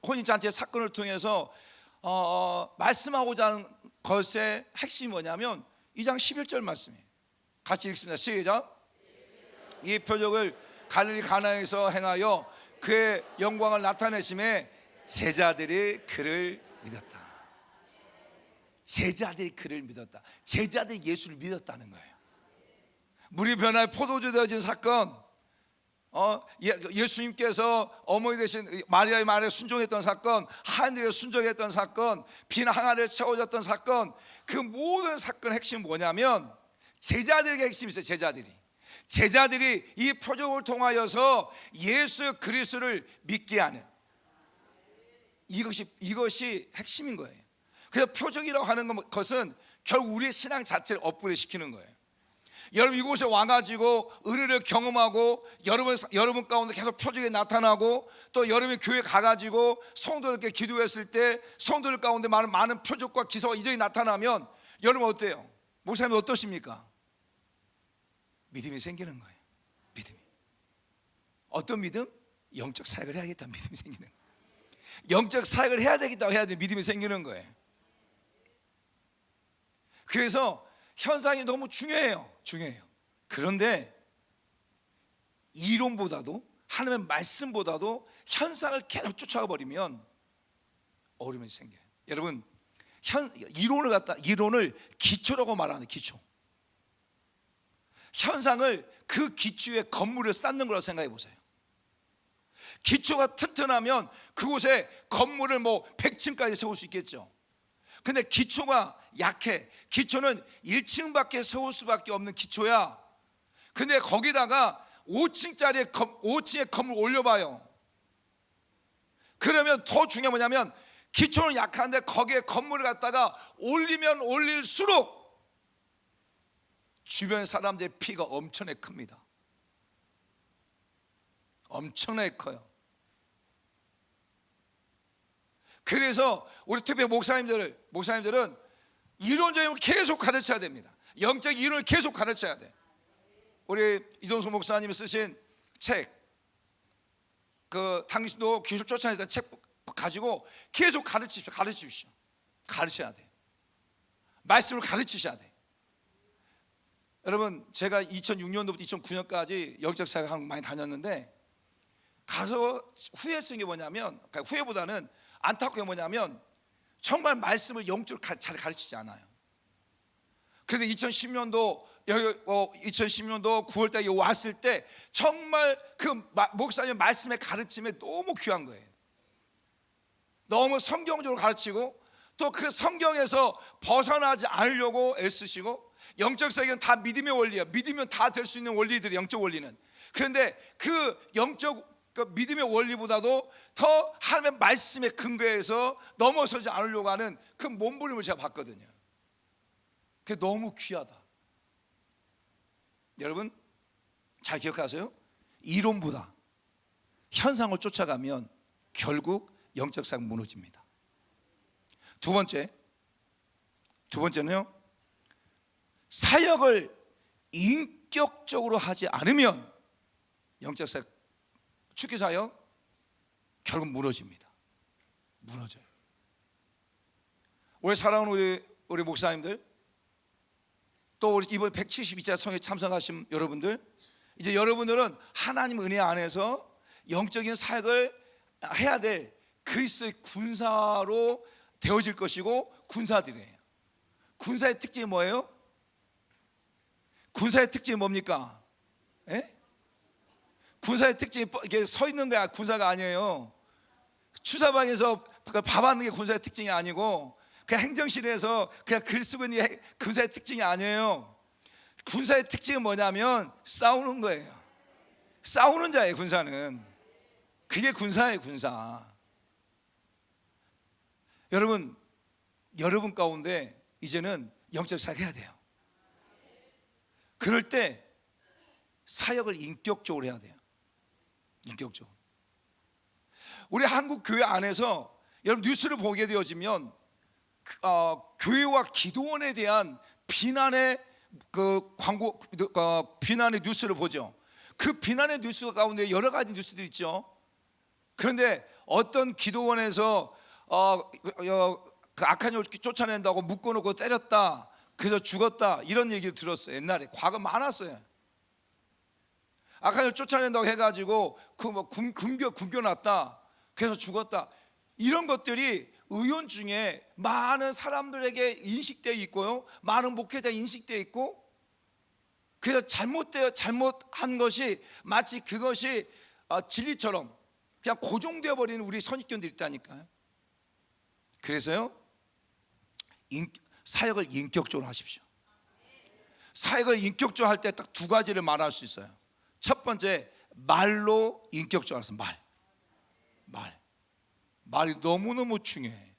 혼인잔치의 사건을 통해서 말씀하고자 하는 것의 핵심이 뭐냐면 2장 11절 말씀이에요. 같이 읽습니다. 시작. 이 표적을 갈릴리 가나에서 행하여 그의 영광을 나타내심에 제자들이 그를 믿었다. 제자들이 그를 믿었다. 제자들이 예수를 믿었다는 거예요. 물이 변화에 포도주 되어진 사건, 예수님께서 어머니 되신 마리아의 말에 순종했던 사건, 하늘에 순종했던 사건, 빈 항아리를 채워줬던 사건, 그 모든 사건의 핵심은 뭐냐면 제자들에게 핵심이 있어요. 제자들이 이 표적을 통하여서 예수 그리스도를 믿게 하는, 이것이 핵심인 거예요. 그래서 표적이라고 하는 것은 결국 우리의 신앙 자체를 업그레이드 시키는 거예요. 여러분, 이곳에 와가지고 은혜를 경험하고 여러분 가운데 계속 표적이 나타나고, 또 여러분이 교회 가가지고 성도들께 기도했을 때 성도들 가운데 많은 표적과 기사와 이적이 나타나면 여러분 어때요? 목사님 어떠십니까? 믿음이 생기는 거예요. 믿음이. 어떤 믿음? 영적 사역을 해야겠다는 믿음이 생기는 거예요. 영적 사역을 해야 되겠다고 해야 되는 믿음이 생기는 거예요. 그래서 현상이 너무 중요해요. 그런데 이론보다도, 하나님의 말씀보다도 현상을 계속 쫓아가 버리면 어려움이 생겨요. 여러분, 이론을 기초라고 말하는 기초, 현상을 그 기초에 건물을 쌓는 거라고 생각해 보세요. 기초가 튼튼하면 그곳에 건물을 뭐 100층까지 세울 수 있겠죠. 근데 기초가 약해. 기초는 1층밖에 세울 수밖에 없는 기초야. 근데 거기다가 5층의 건물 올려봐요. 그러면 더 중요한 뭐냐면 기초는 약한데 거기에 건물을 갖다가 올리면 올릴수록 주변 사람들의 피가 엄청나게 큽니다. 엄청나게 커요. 그래서 우리 특히 목사님들은 이론적으로 계속 가르쳐야 됩니다. 영적 이론을 계속 가르쳐야 돼. 우리 이동수 목사님이 쓰신 책, 그 당신도 귀신을 쫓아내던 책 가지고 계속 가르치십시오. 가르쳐야 돼. 말씀을 가르치셔야 돼. 여러분, 제가 2006년도부터 2009년까지 영적 사역 한국 많이 다녔는데 가서 후회했던 게 뭐냐면, 후회보다는 안타까운 게 뭐냐면 정말 말씀을 영적으로 잘 가르치지 않아요. 그런데 2010년도 9월달에 왔을 때 정말 그 목사님 말씀의 가르침에 너무 귀한 거예요. 너무 성경적으로 가르치고 또 그 성경에서 벗어나지 않으려고 애쓰시고, 영적 세계는 다 믿음의 원리야. 믿으면 다 될 수 있는 원리들이 영적 원리는. 그런데 그 영적 믿음의 원리보다도 더 하나님의 말씀에 근거해서 넘어서지 않으려고 하는 그 몸부림을 제가 봤거든요. 그게 너무 귀하다. 여러분 잘 기억하세요. 이론보다 현상을 쫓아가면 결국 영적 사역 무너집니다. 두 번째는요, 사역을 인격적으로 하지 않으면 영적 사역, 축기 사역 결국 무너집니다. 무너져요. 우리 사랑하는 우리 목사님들, 또 우리 이번 172차 성에 참석하신 여러분들, 이제 여러분들은 하나님 은혜 안에서 영적인 사역을 해야 될 그리스도의 군사로 되어질 것이고, 군사들이에요. 군사의 특징이 뭐예요? 군사의 특징이 뭡니까? 에? 군사의 특징이 이게 서 있는 게 군사가 아니에요. 추사방에서 밥 하는 게 군사의 특징이 아니고, 그냥 행정실에서 그냥 글 쓰고 있는 게 군사의 특징이 아니에요. 군사의 특징은 뭐냐면 싸우는 거예요. 싸우는 자예요. 군사는 그게 군사예요. 군사. 여러분 가운데 이제는 영적 사역 해야 돼요. 그럴 때 사역을 인격적으로 해야 돼요. 인격적으로. 우리 한국 교회 안에서 여러분 뉴스를 보게 되어지면 교회와 기도원에 대한 비난의 그 광고, 비난의 뉴스를 보죠. 그 비난의 뉴스 가운데 여러 가지 뉴스들이 있죠. 그런데 어떤 기도원에서 그 악한 영을 쫓아낸다고 묶어놓고 때렸다, 그래서 죽었다, 이런 얘기를 들었어요. 옛날에 과거 많았어요. 악한 영을 쫓아낸다고 해가지고 굶겨놨다, 그래서 죽었다, 이런 것들이 의원 중에 많은 사람들에게 인식되어 있고요, 많은 목회자에 인식되어 있고, 그래서 잘못한 것이 마치 그것이 진리처럼 그냥 고정되어 버리는 우리 선입견들이 있다니까요. 그래서요, 사역을 인격적으로 하십시오. 사역을 인격적으로 할 때 딱 두 가지를 말할 수 있어요. 첫 번째, 말로 인격적으로 하세요. 말이 너무너무 중요해.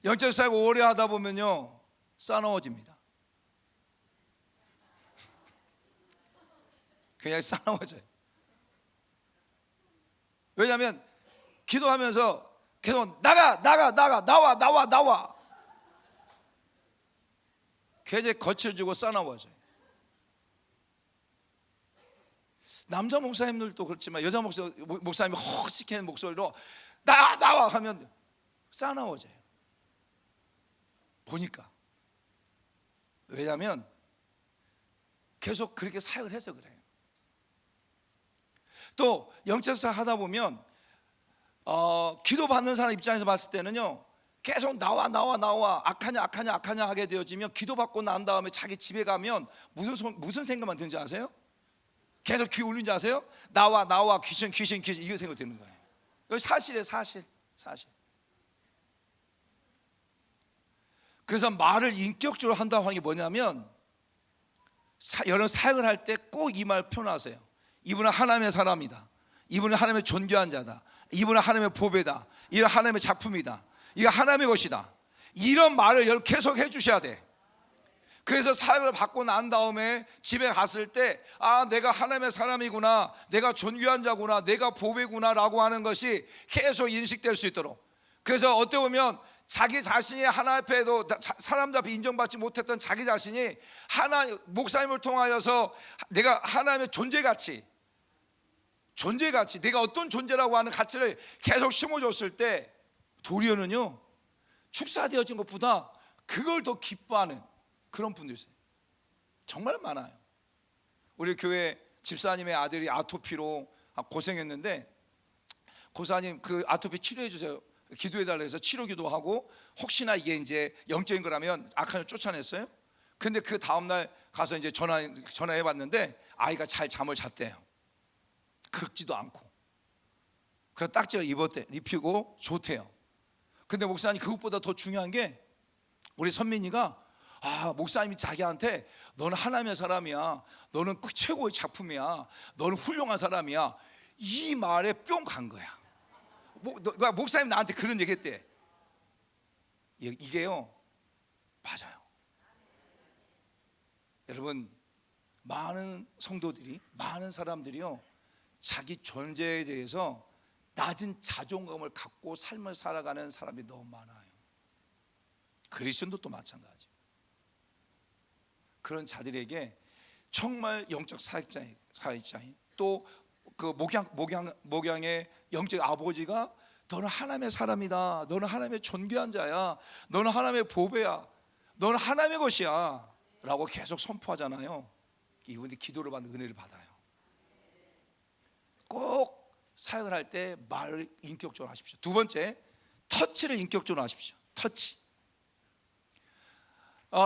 영적 사역 오래 하다 보면요, 싸나워집니다. 그냥 싸나워져요. 왜냐하면 기도하면서 계속 나와 굉장히 거칠어지고 싸나워져요. 남자 목사님들도 그렇지만 여자 목사님이 헉시키는 목소리로 나와 하면 싸나워져요. 보니까. 왜냐하면 계속 그렇게 사역을 해서 그래요. 또 영적사 하다 보면 기도 받는 사람 입장에서 봤을 때는요, 계속 나와 악하냐 하게 되어지면, 기도 받고 난 다음에 자기 집에 가면 무슨 생각만 드는지 아세요? 계속 귀 울리는지 아세요? 나와 귀신 이게 생각되는 거예요. 이거 사실이에요. 사실. 그래서 말을 인격적으로 한다고 하는 게 뭐냐면, 여러분 사역을 할 때 꼭 이 말 표현하세요. 이분은 하나님의 사람이다. 이분은 하나님의 존귀한 자다. 이분은 하나님의 보배다. 이건 하나님의 작품이다. 이거 하나님의 것이다. 이런 말을 여러분 계속 해주셔야 돼. 그래서 사역을 받고 난 다음에 집에 갔을 때, 내가 하나님의 사람이구나, 내가 존귀한 자구나, 내가 보배구나 라고 하는 것이 계속 인식될 수 있도록. 그래서 어떻게 보면 자기 자신이 하나님 앞에도, 사람들 앞에 인정받지 못했던 자기 자신이 목사님을 통하여서 내가 하나님의 존재가치, 내가 어떤 존재라고 하는 가치를 계속 심어줬을 때, 도리어는요 축사되어진 것보다 그걸 더 기뻐하는 그런 분들이 있어요. 정말 많아요. 우리 교회 집사님의 아들이 아토피로 고생했는데, 고사님 그 아토피 치료해 주세요, 기도해달라 해서 치료 기도하고, 혹시나 이게 이제 영적인 거라면 악한을 쫓아냈어요. 근데 그 다음날 가서 이제 전화해 봤는데 아이가 잘 잠을 잤대요. 긁지도 않고. 그래서 딱지를 입히고 좋대요. 근데 목사님, 그것보다 더 중요한 게, 우리 선민이가 목사님이 자기한테 너는 하나님의 사람이야, 너는 최고의 작품이야, 너는 훌륭한 사람이야, 이 말에 뿅 간 거야. 목사님 나한테 그런 얘기 했대. 이게요 맞아요. 여러분, 많은 성도들이, 많은 사람들이요 자기 존재에 대해서 낮은 자존감을 갖고 삶을 살아가는 사람이 너무 많아요. 그리스도도 마찬가지. 그런 자들에게 정말 영적 사역자인 또 그 목양의 영적 아버지가, 너는 하나님의 사람이다, 너는 하나님의 존귀한 자야, 너는 하나님의 보배야, 너는 하나님의 것이야 라고 계속 선포하잖아요. 이분이 기도를 받는 은혜를 받아요. 꼭 사역을 할 때 말을 인격적으로 하십시오. 두 번째, 터치를 인격적으로 하십시오. 터치.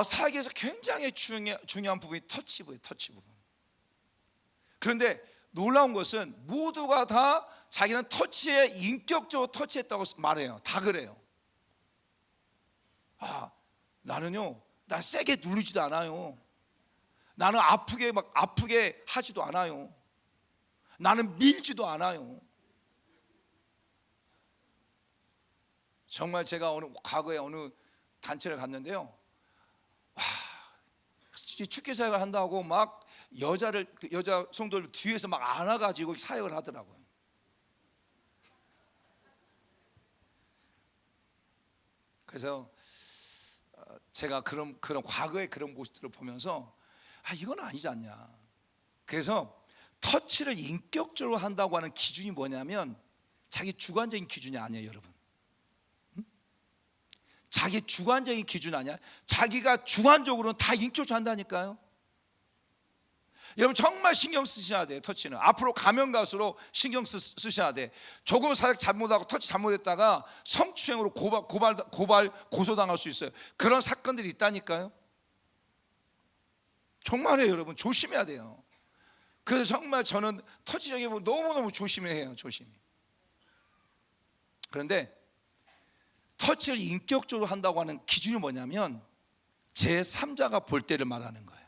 사역에서 굉장히 중요한 부분이 터치 부분. 그런데 놀라운 것은 모두가 다 자기는 터치에 인격적으로 터치했다고 말해요. 다 그래요. 나는요, 나 세게 누르지도 않아요. 나는 아프게 하지도 않아요. 나는 밀지도 않아요. 정말 제가 과거에 어느 단체를 갔는데요, 축제 사역을 한다고 막 여자 성도를 뒤에서 막 안아가지고 사역을 하더라고요. 그래서 제가 그런 과거의 그런 모습들을 보면서 이건 아니지 않냐. 그래서 터치를 인격적으로 한다고 하는 기준이 뭐냐면, 자기 주관적인 기준이 아니에요, 여러분. 자기 주관적인 기준 아니야. 자기가 주관적으로는 다 인격적으로 한다니까요. 여러분 정말 신경 쓰셔야 돼요. 터치는 앞으로 가면 갈수록 신경 쓰셔야 돼. 조금 사역 잘못하고 터치 잘못했다가 성추행으로 고소당할 수 있어요. 그런 사건들이 있다니까요. 정말이에요, 여러분. 조심해야 돼요. 그래서 정말 저는 터치적인 부분 너무너무 조심해야 해요. 조심히. 그런데 터치를 인격적으로 한다고 하는 기준이 뭐냐면, 제3자가 볼 때를 말하는 거예요.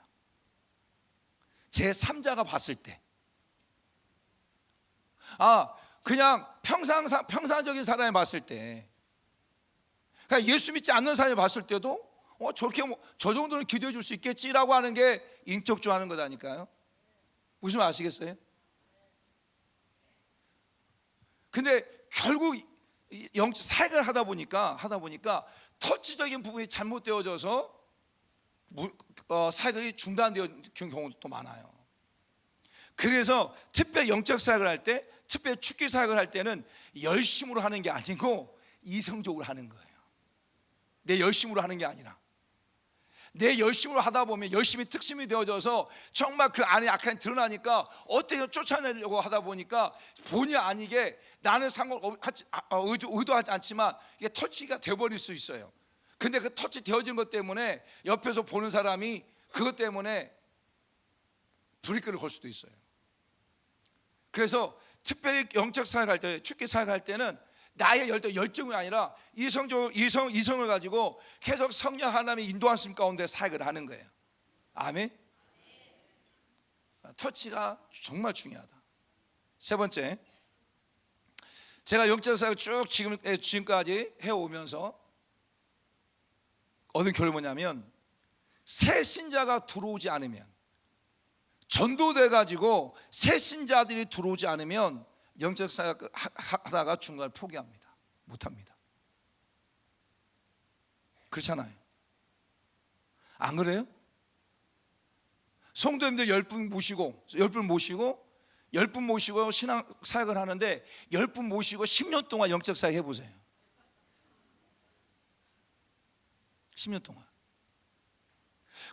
제3자가 봤을 때, 그냥 평상적인 사람이 봤을 때, 그냥 예수 믿지 않는 사람이 봤을 때도 저렇게 저 정도는 기도해 줄 수 있겠지라고 하는 게 인격적으로 하는 거다니까요. 무슨 말 아시겠어요? 근데 결국 사역을 하다 보니까 터치적인 부분이 잘못되어져서 사역이 중단되는 경우도 또 많아요. 그래서 특별 영적 사역을 할 때, 특별 축기 사역을 할 때는 열심으로 하는 게 아니고 이성적으로 하는 거예요. 내 열심으로 하는 게 아니라, 내 열심으로 하다 보면 열심히 특심이 되어져서 정말 그 안에 약한 드러나니까 어떻게 쫓아내려고 하다 보니까 본의 아니게 나는 의도하지 않지만 이게 터치가 되어버릴 수 있어요. 근데 그 터치 되어진 것 때문에 옆에서 보는 사람이 그것 때문에 브레이크를 걸 수도 있어요. 그래서 특별히 영적 사역할 때, 축기 사역할 때는 나의 열정이 아니라 이성을 가지고 계속 성령 하나님의 인도하심 가운데 사역을 하는 거예요. 아멘. 터치가 정말 중요하다. 세 번째, 제가 영적 사역을 쭉 지금까지 해오면서 얻은 결론이 뭐냐면, 새 신자가 들어오지 않으면, 전도돼 가지고 새 신자들이 들어오지 않으면 영적 사역 하다가 중간에 포기합니다. 못합니다. 그렇잖아요. 안 그래요? 성도님들 10분 모시고 신앙 사역을 하는데 10분 모시고 10년 동안 영적 사역 해보세요. 10년 동안.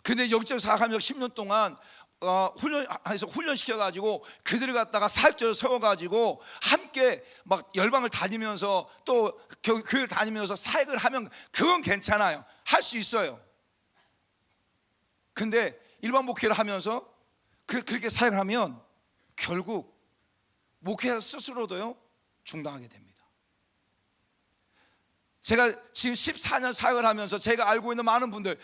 근데 영적 사역하면 10년 동안 훈련시켜가지고 그들을 갖다가 사역자로 세워가지고 함께 막 열방을 다니면서 또 교회를 다니면서 사역을 하면 그건 괜찮아요. 할 수 있어요. 근데 일반 목회를 하면서 그렇게 사역을 하면 결국 목회자 스스로도요 중단하게 됩니다. 제가 지금 14년 사역을 하면서 제가 알고 있는 많은 분들,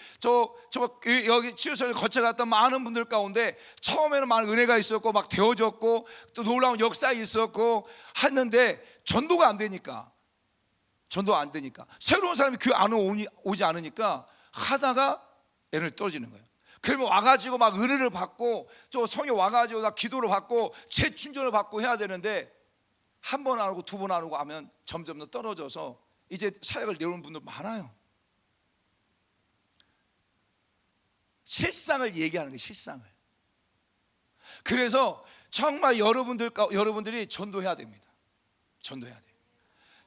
여기 치유소를 거쳐갔던 많은 분들 가운데 처음에는 많은 은혜가 있었고 막 되어졌고 또 놀라운 역사 있었고 했는데 전도가 안 되니까 새로운 사람이 교회 안 오지 않으니까 하다가 에너지 떨어지는 거예요. 그러면 와가지고 막 은혜를 받고 또 성에 와가지고 나 기도를 받고 재충전을 받고 해야 되는데 한 번 안 오고 두 번 안 오고 하면 점점 더 떨어져서 이제 사역을 내오는 분들 많아요. 실상을 얘기하는 거예요. 실상을. 그래서 정말 여러분들이 전도해야 됩니다. 전도해야 돼요.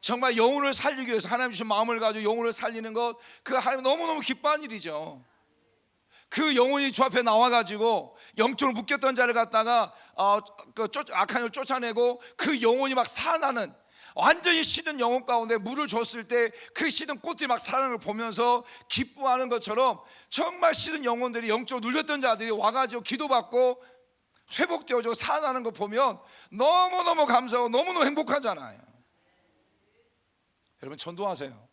정말 영혼을 살리기 위해서 하나님 주신 마음을 가지고 영혼을 살리는 것, 그 하나님 너무너무 기뻐하는 일이죠. 그 영혼이 주 앞에 나와가지고 영적으로 묶였던 자를 갖다가 악한 영을 쫓아내고 그 영혼이 막 살아나는, 완전히 시든 영혼 가운데 물을 줬을 때 그 시든 꽃들이 막 살아나는 걸 보면서 기뻐하는 것처럼 정말 시든 영혼들이 영적으로 눌렸던 자들이 와가지고 기도받고 회복되어지고 살아나는 거 보면 너무너무 감사하고 너무너무 행복하잖아요. 여러분 전도하세요.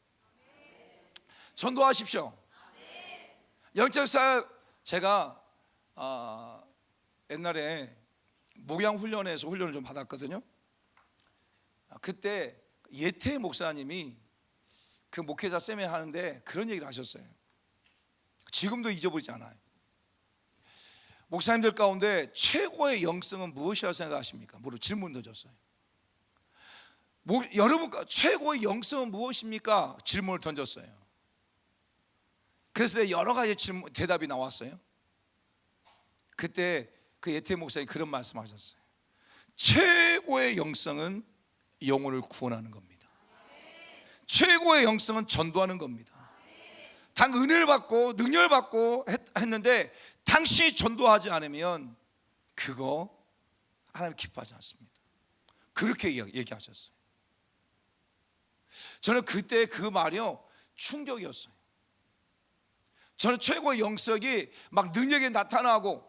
전도하십시오. 영적사역, 제가 옛날에 목양훈련에서 훈련을 좀 받았거든요. 그때 예태 목사님이 그 목회자 쌤에 하는데 그런 얘기를 하셨어요. 지금도 잊어버리지 않아요. 목사님들 가운데 최고의 영성은 무엇이라고 생각하십니까? 질문 던졌어요. 여러분 최고의 영성은 무엇입니까? 질문을 던졌어요. 그래서 여러 가지 대답이 나왔어요. 그때 그 예태 목사님이 그런 말씀하셨어요. 최고의 영성은 영혼을 구원하는 겁니다. 최고의 영성은 전도하는 겁니다. 당 은혜를 받고 능력을 받고 했는데 당신이 전도하지 않으면 그거 하나님 기뻐하지 않습니다. 그렇게 얘기하셨어요. 저는 그때 그 말이요 충격이었어요. 저는 최고의 영성이 막 능력이 나타나고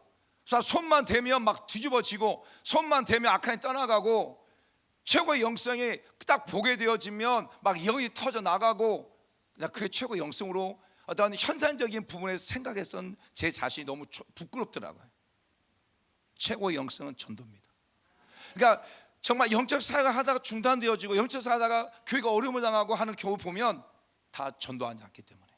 손만 대면 막 뒤집어지고 손만 대면 악한이 떠나가고 최고의 영성이 딱 보게 되어지면 막 영이 터져 나가고, 그게 최고의 영성으로 어떤 현상적인 부분에서 생각했던 제 자신이 너무 부끄럽더라고요. 최고의 영성은 전도입니다. 그러니까 정말 영적 사역을 하다가 중단되어지고 영적 사역을 하다가 교회가 어려움을 당하고 하는 경우 보면 다 전도하지 않기 때문에.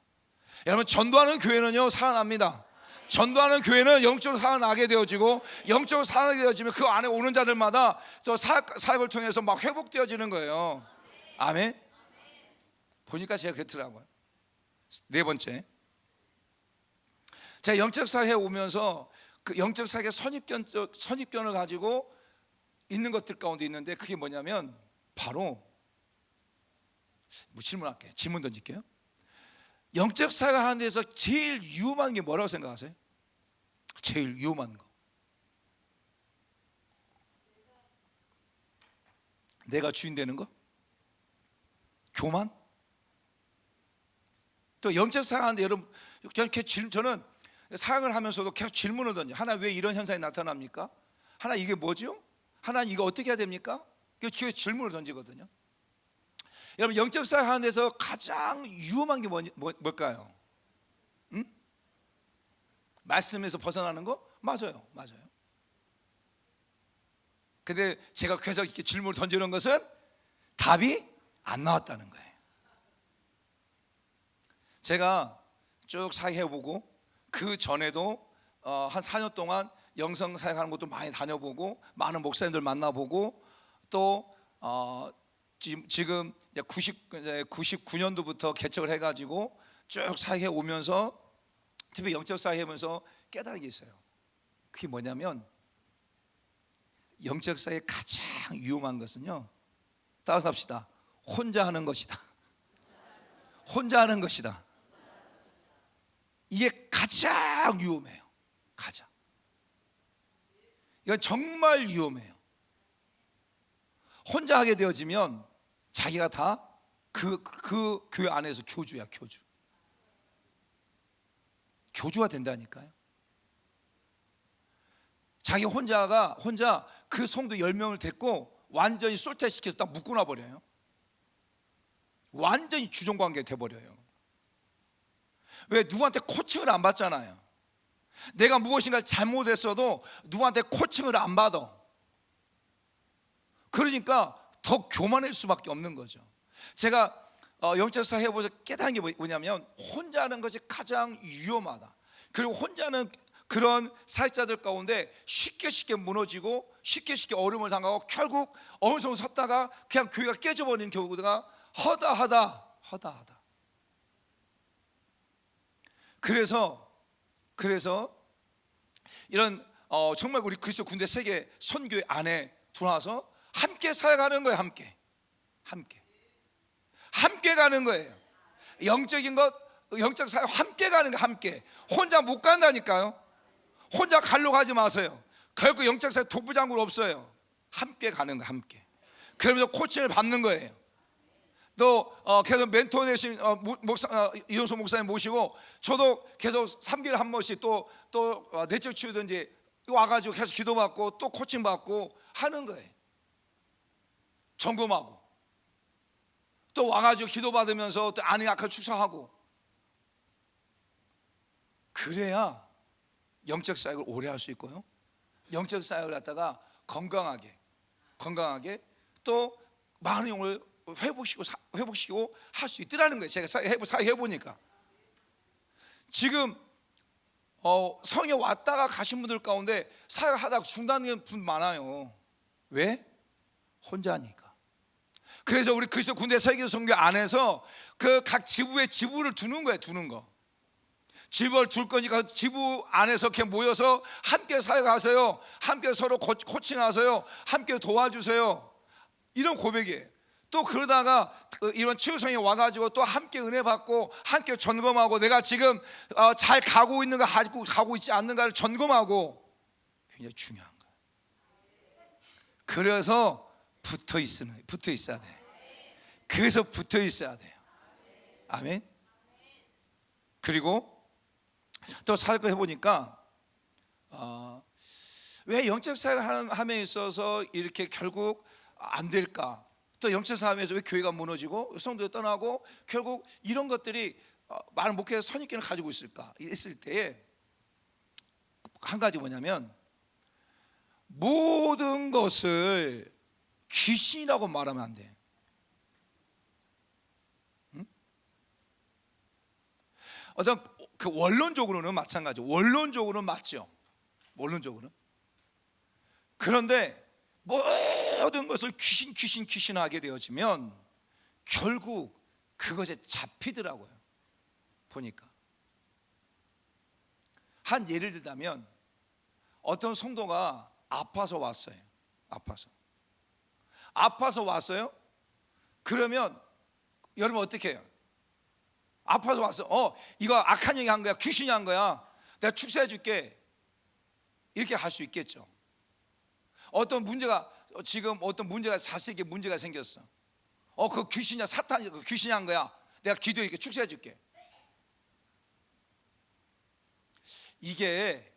여러분 전도하는 교회는요 살아납니다. 전도하는 교회는 영적으로 살아나게 되어지고 영적으로 살아나게 되어지면 그 안에 오는 자들마다 저 사역을 통해서 막 회복되어지는 거예요. 아멘. 보니까 제가 그렇더라고요. 네 번째, 제가 영적 사역에 오면서 그 영적 사역의 선입견을 가지고 있는 것들 가운데 있는데 그게 뭐냐면 바로 질문할게요. 질문 던질게요. 영적 사역을 하는 데서 제일 위험한 게 뭐라고 생각하세요? 제일 위험한 거. 내가 주인 되는 거? 교만? 또 영적 사역을 하는데 여러분, 저는 사역을 하면서도 계속 질문을 던져요. 하나 왜 이런 현상이 나타납니까? 하나 이게 뭐죠? 하나님 이거 어떻게 해야 됩니까? 그 질문을 던지거든요. 여러분 영적 사역 하는 데서 가장 위험한 게 뭘까요? 응? 말씀에서 벗어나는 거? 맞아요. 근데 제가 계속 이렇게 질문을 던지는 것은 답이 안 나왔다는 거예요. 제가 쭉 사역해보고 그 전에도 한 4년 동안 영성 사역하는 것도 많이 다녀보고 많은 목사님들 만나보고 또 지금 99년도부터 개척을 해가지고 쭉 사역해 오면서 특히 영적 사역하면서 깨달은 게 있어요. 그게 뭐냐면 영적 사역의 가장 위험한 것은요, 따라합시다. 혼자 하는 것이다. 혼자 하는 것이다. 이게 가장 위험해요. 가장. 이건 정말 위험해요. 혼자 하게 되어지면 자기가 다 그 교회 안에서 교주야, 교주가 된다니까요. 자기 혼자 그 성도 10명을 데리고 완전히 솔퇴시켜서 딱 묶어놔 버려요. 완전히 주종관계 돼버려요. 왜? 누구한테 코칭을 안 받잖아요. 내가 무엇인가 잘못했어도 누구한테 코칭을 안 받아. 그러니까 더 교만할 수밖에 없는 거죠. 제가 영적 사역 해보면서 깨달은 게 뭐냐면 혼자 하는 것이 가장 위험하다. 그리고 혼자 하는 그런 사역자들 가운데 쉽게 무너지고 쉽게 어려움을 당하고 결국 어느 정도 섰다가 그냥 교회가 깨져버리는 경우가 허다하다. 그래서 이런 정말 우리 그리스도 군대 세계 선교회 안에 들어와서 함께 사역하는 거예요. 함께 가는 거예요. 영적인 것, 영적 사역 함께 가는 거. 함께 혼자 못 간다니까요. 혼자 갈로 가지 마세요. 결국 영적 사역 독부장군 없어요. 함께 가는 거. 함께. 그러면서 코칭을 받는 거예요. 또 계속 멘토 되신 이용수 목사님 모시고 저도 계속 3개월에 한 번씩 또 내적 치유든지 와가지고 계속 기도받고 또 코칭 받고 하는 거예요. 점검하고 또 와가지고 기도받으면서 또 안에 약한 축사하고. 그래야 영적 사역을 오래 할 수 있고요, 영적 사역을 갖다가 건강하게 또 많은 영을 회복시키고 할 수 있더라는 거예요. 제가 사역해보니까 지금 성에 왔다가 가신 분들 가운데 사역하다가 중단된 분 많아요. 왜? 혼자 하니까. 그래서 우리 그리스도 군대 세계 선교 안에서 그 각 지부에 지부를 두는 거예요. 지부를 둘 거니까 지부 안에서 이렇게 모여서 함께 사역하세요. 함께 서로 코칭하세요. 함께 도와주세요. 이런 고백이에요. 또 그러다가 이런 치유성이 와가지고 또 함께 은혜 받고 함께 점검하고 내가 지금 잘 가고 있는가 가고 있지 않는가를 점검하고. 굉장히 중요한 거예요. 그래서 붙어 있어야 돼. 그래서 붙어 있어야 돼요. 아멘. 그리고 또 사역을 해보니까 왜 영적 사역을 함에 있어서 이렇게 결국 안 될까? 또 영적 사역에서 왜 교회가 무너지고 성도가 떠나고 결국 이런 것들이 많은 목회자 선입견을 가지고 있을까? 있을 때에 한 가지 뭐냐면 모든 것을 귀신이라고 말하면 안 돼. 어떤 그 원론적으로는 마찬가지. 원론적으로는 맞죠. 원론적으로는. 그런데 모든 것을 귀신하게 되어지면 결국 그것에 잡히더라고요. 보니까 한 예를 들자면 어떤 성도가 아파서 왔어요. 아파서 왔어요. 그러면 여러분 어떻게 해요? 아파서 왔어. 이거 악한 영이 한 거야, 귀신이 한 거야, 내가 축사해 줄게, 이렇게 할 수 있겠죠. 어떤 문제가 자식에게 문제가 생겼어. 그 귀신이야, 사탄이 그 귀신이 한 거야, 내가 기도해 이렇게 축사해 줄게. 이게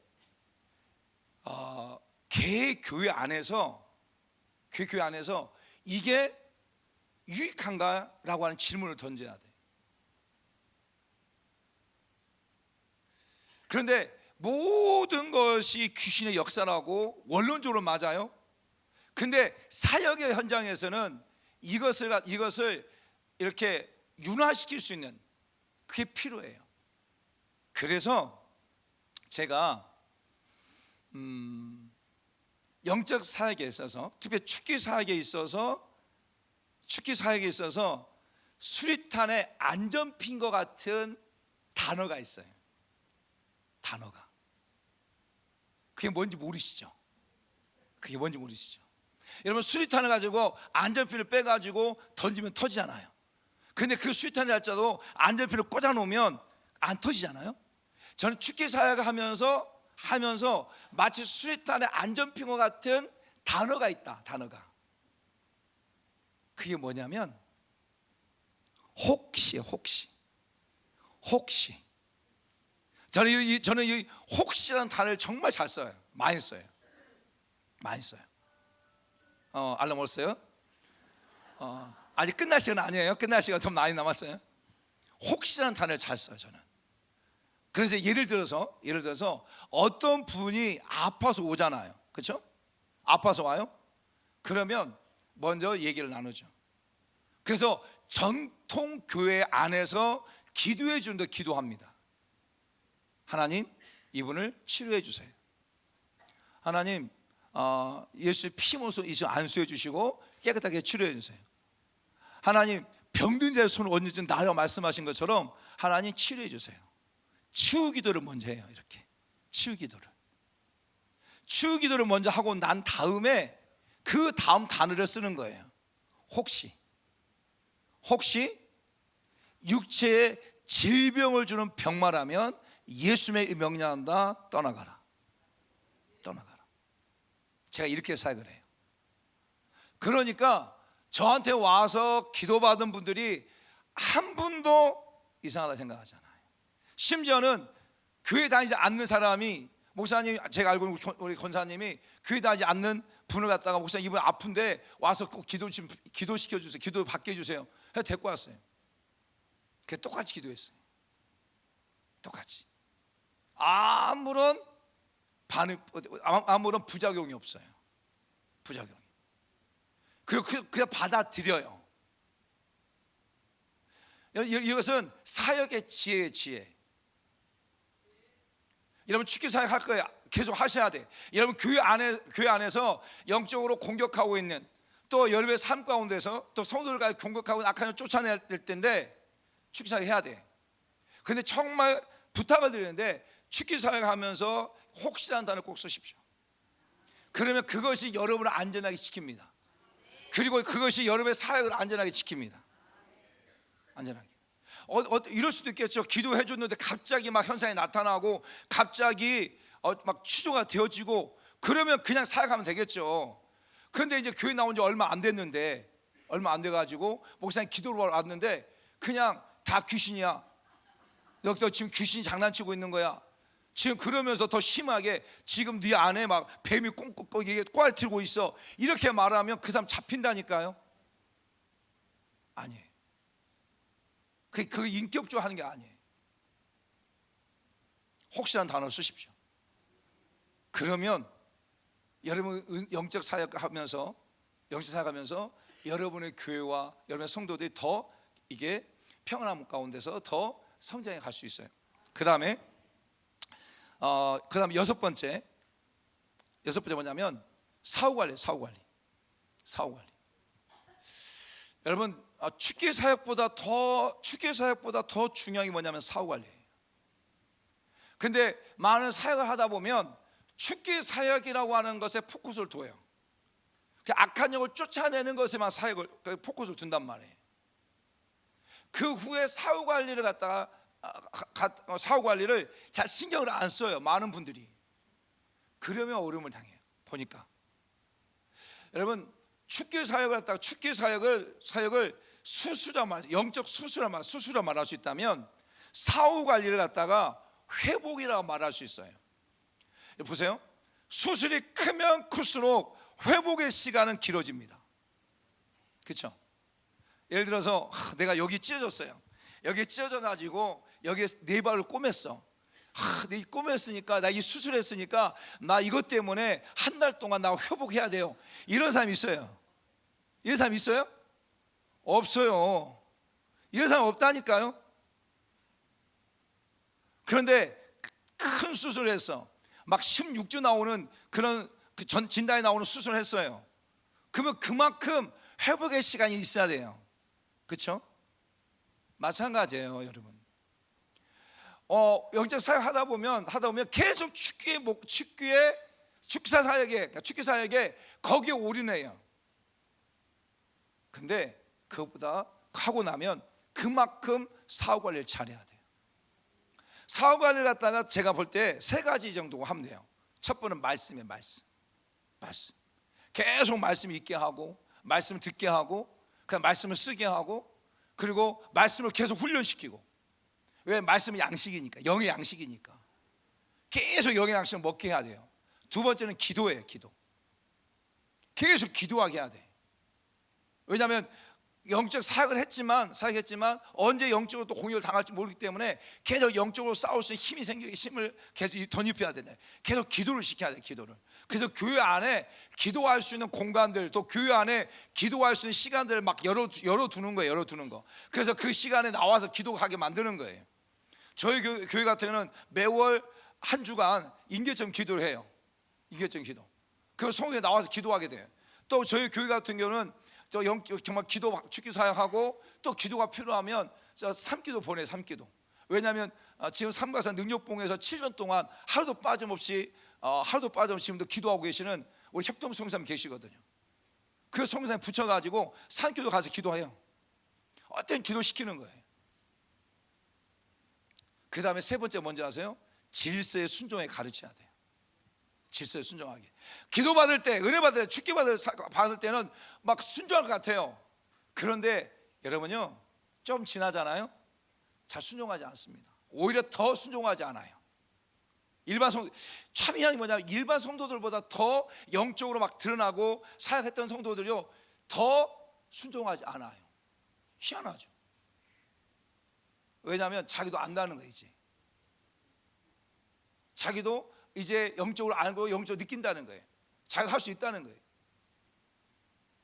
교회 안에서 교회 안에서 이게 유익한가라고 하는 질문을 던져야 돼. 그런데 모든 것이 귀신의 역사라고 원론적으로 맞아요. 근데 사역의 현장에서는 이것을 이렇게 윤화시킬 수 있는 그게 필요해요. 그래서 제가 영적 사역에 있어서, 특히 축기 사역에 있어서 수리탄의 안전핀 것 같은 단어가 있어요. 단어가. 그게 뭔지 모르시죠? 여러분, 수리탄을 가지고 안전핀을 빼가지고 던지면 터지잖아요. 근데 그 수리탄을 할지라도 안전핀을 꽂아놓으면 안 터지잖아요. 저는 축기 사역을 하면서 마치 수리탄의 안전핀과 같은 단어가 있다. 단어가. 그게 뭐냐면 혹시예요. 혹시. 저는 이 혹시라는 단어를 정말 잘 써요. 많이 써요. 알아먹었어요? 아직 끝날 시간 아니에요. 끝날 시간 좀 많이 남았어요. 혹시라는 단어를 잘 써요, 저는. 그래서 예를 들어서 어떤 분이 아파서 오잖아요. 그렇죠? 아파서 와요? 그러면 먼저 얘기를 나누죠. 그래서 전통 교회 안에서 기도해 주는데 기도합니다. 하나님, 이분을 치료해 주세요. 하나님, 예수의 피문으로 이 시간 안수해 주시고 깨끗하게 치료해 주세요. 하나님, 병든 자의 손을 얹는 나라고 말씀하신 것처럼 하나님 치료해 주세요. 치유 기도를 먼저 해요. 이렇게 치유 기도를 먼저 하고 난 다음에 그 다음 단어를 쓰는 거예요. 혹시 육체에 질병을 주는 병마라면 예수님의 명령한다. 떠나가라. 제가 이렇게 사역을 해요. 그러니까 저한테 와서 기도받은 분들이 한 분도 이상하다 생각하지 않아요. 심지어는 교회 다니지 않는 사람이, 목사님, 제가 알고 있는 우리 권사님이 교회 다니지 않는 분을 갖다가 목사님 이분 아픈데 와서 꼭 기도시켜 주세요. 기도 받게 해주세요. 해서 데리고 왔어요. 그게 똑같이 기도했어요. 똑같이. 아무런 부작용이 없어요. 그리고 그냥 받아들여요. 이것은 사역의 지혜. 여러분, 축기 사역 할 거예요. 계속 하셔야 돼. 여러분, 교회 안에서 영적으로 공격하고 있는, 또 여러분의 삶 가운데서 또 성도들과 공격하고 악한 을 쫓아내야 될 텐데 축기 사역 해야 돼. 근데 정말 부탁을 드리는데 축기 사역 하면서 혹시라는 단어 꼭 쓰십시오. 그러면 그것이 여러분을 안전하게 지킵니다. 그리고 그것이 여러분의 사역을 안전하게 지킵니다. 안전하게. 이럴 수도 있겠죠. 기도해 줬는데 갑자기 막 현상이 나타나고 갑자기 막 취조가 되어지고 그러면 그냥 사역하면 되겠죠. 그런데 이제 교회 나온 지 얼마 안 돼가지고 목사님 기도로 왔는데 그냥 다 귀신이야. 너 지금 귀신이 장난치고 있는 거야. 지금 그러면서 더 심하게 지금 네 안에 막 뱀이 꽁꽁 꽈트리고 있어. 이렇게 말하면 그 사람 잡힌다니까요. 아니에요. 그 인격적으로 하는 게 아니에요. 혹시라는 단어 쓰십시오. 그러면 여러분 영적 사역하면서 여러분의 교회와 여러분의 성도들이 더 이게 평안함 가운데서 더 성장해 갈 수 있어요. 그 다음에 여섯 번째 뭐냐면 사후관리. 여러분, 축기 사역보다 더 중요한 게 뭐냐면 사후관리예요. 근데 많은 사역을 하다 보면 축기 사역이라고 하는 것에 포커스를 둬요. 악한 영을 쫓아내는 것에만 포커스를 둔단 말이에요. 그 후에 사후관리를 잘 신경을 안 써요. 많은 분들이. 그러면 어려움을 당해요. 보니까 여러분, 축기 사역을 수술이라 영적 수술이라 말할 수 있다면 사후 관리를 갖다가 회복이라고 말할 수 있어요. 보세요. 수술이 크면 클수록 회복의 시간은 길어집니다. 그렇죠? 예를 들어서 내가 여기 찢어졌어요. 여기 찢어져 가지고 여기에 네 발을 꼬맸어. 내 꼬맸으니까, 나 이 수술했으니까 나 이것 때문에 한 달 동안 나 회복해야 돼요. 이런 사람 있어요? 이런 사람 있어요? 없어요. 이런 사람 없다니까요. 그런데 큰 수술을 했어. 막 16주 나오는 그런 전 진단이 나오는 수술을 했어요. 그러면 그만큼 회복의 시간이 있어야 돼요. 그렇죠? 마찬가지예요, 여러분. 영적 사역 하다 보면 계속 축사 사역에 거기에 올인해요. 근데 그것보다 하고 나면 그만큼 사후 관리를 잘해야 돼요. 사후 관리를 갖다가 제가 볼 때 세 가지 정도 하면 돼요. 첫 번은 말씀이에요. 말씀. 계속 말씀 읽게 하고, 말씀 듣게 하고, 그냥 말씀을 쓰게 하고, 그리고 말씀을 계속 훈련시키고. 왜? 말씀은 양식이니까, 영의 양식이니까 계속 영의 양식을 먹게 해야 돼요. 두 번째는 기도예요. 계속 기도하게 해야 돼. 왜냐하면 영적 사역을 했지만 언제 영적으로 또 공격을 당할지 모르기 때문에 계속 영적으로 싸울 수 있는 힘이 생기게, 힘을 계속 덧입혀야 되네. 계속 기도를 시켜야 돼. 기도를. 그래서 교회 안에 기도할 수 있는 공간들, 또 교회 안에 기도할 수 있는 시간들을 막 열어두는 거예요. 그래서 그 시간에 나와서 기도하게 만드는 거예요. 저희 교회 같은 경우는 매월 한 주간 인계점 기도를 해요. 인계점 기도. 그래서 성도에 나와서 기도하게 돼요. 또 저희 교회 같은 경우는 또 정말 기도 축기 사역하고, 또 기도가 필요하면 삼기도 보내요. 삼기도. 왜냐하면 지금 삼가사 능력봉에서 7년 동안 하루도 빠짐없이 지금도 기도하고 계시는 우리 협동 성사님 계시거든요. 그 성사님 붙여가지고 산기도 가서 기도해요. 어떤 기도시키는 거예요. 그 다음에 세 번째 뭔지 아세요? 질서에 순종하게 가르쳐야 돼요. 질서에 순종하게. 기도 받을 때, 은혜 받을 때, 축기 받을 때는 막 순종할 것 같아요. 그런데 여러분요, 좀 지나잖아요. 잘 순종하지 않습니다. 오히려 더 순종하지 않아요. 참 희한한 게 뭐냐면, 일반 성도들보다 더 영적으로 막 드러나고 사역했던 성도들이요, 더 순종하지 않아요. 희한하죠. 왜냐하면 자기도 안다는 거예요. 자기도 이제 영적으로 알고 영적으로 느낀다는 거예요. 자기가 할 수 있다는 거예요.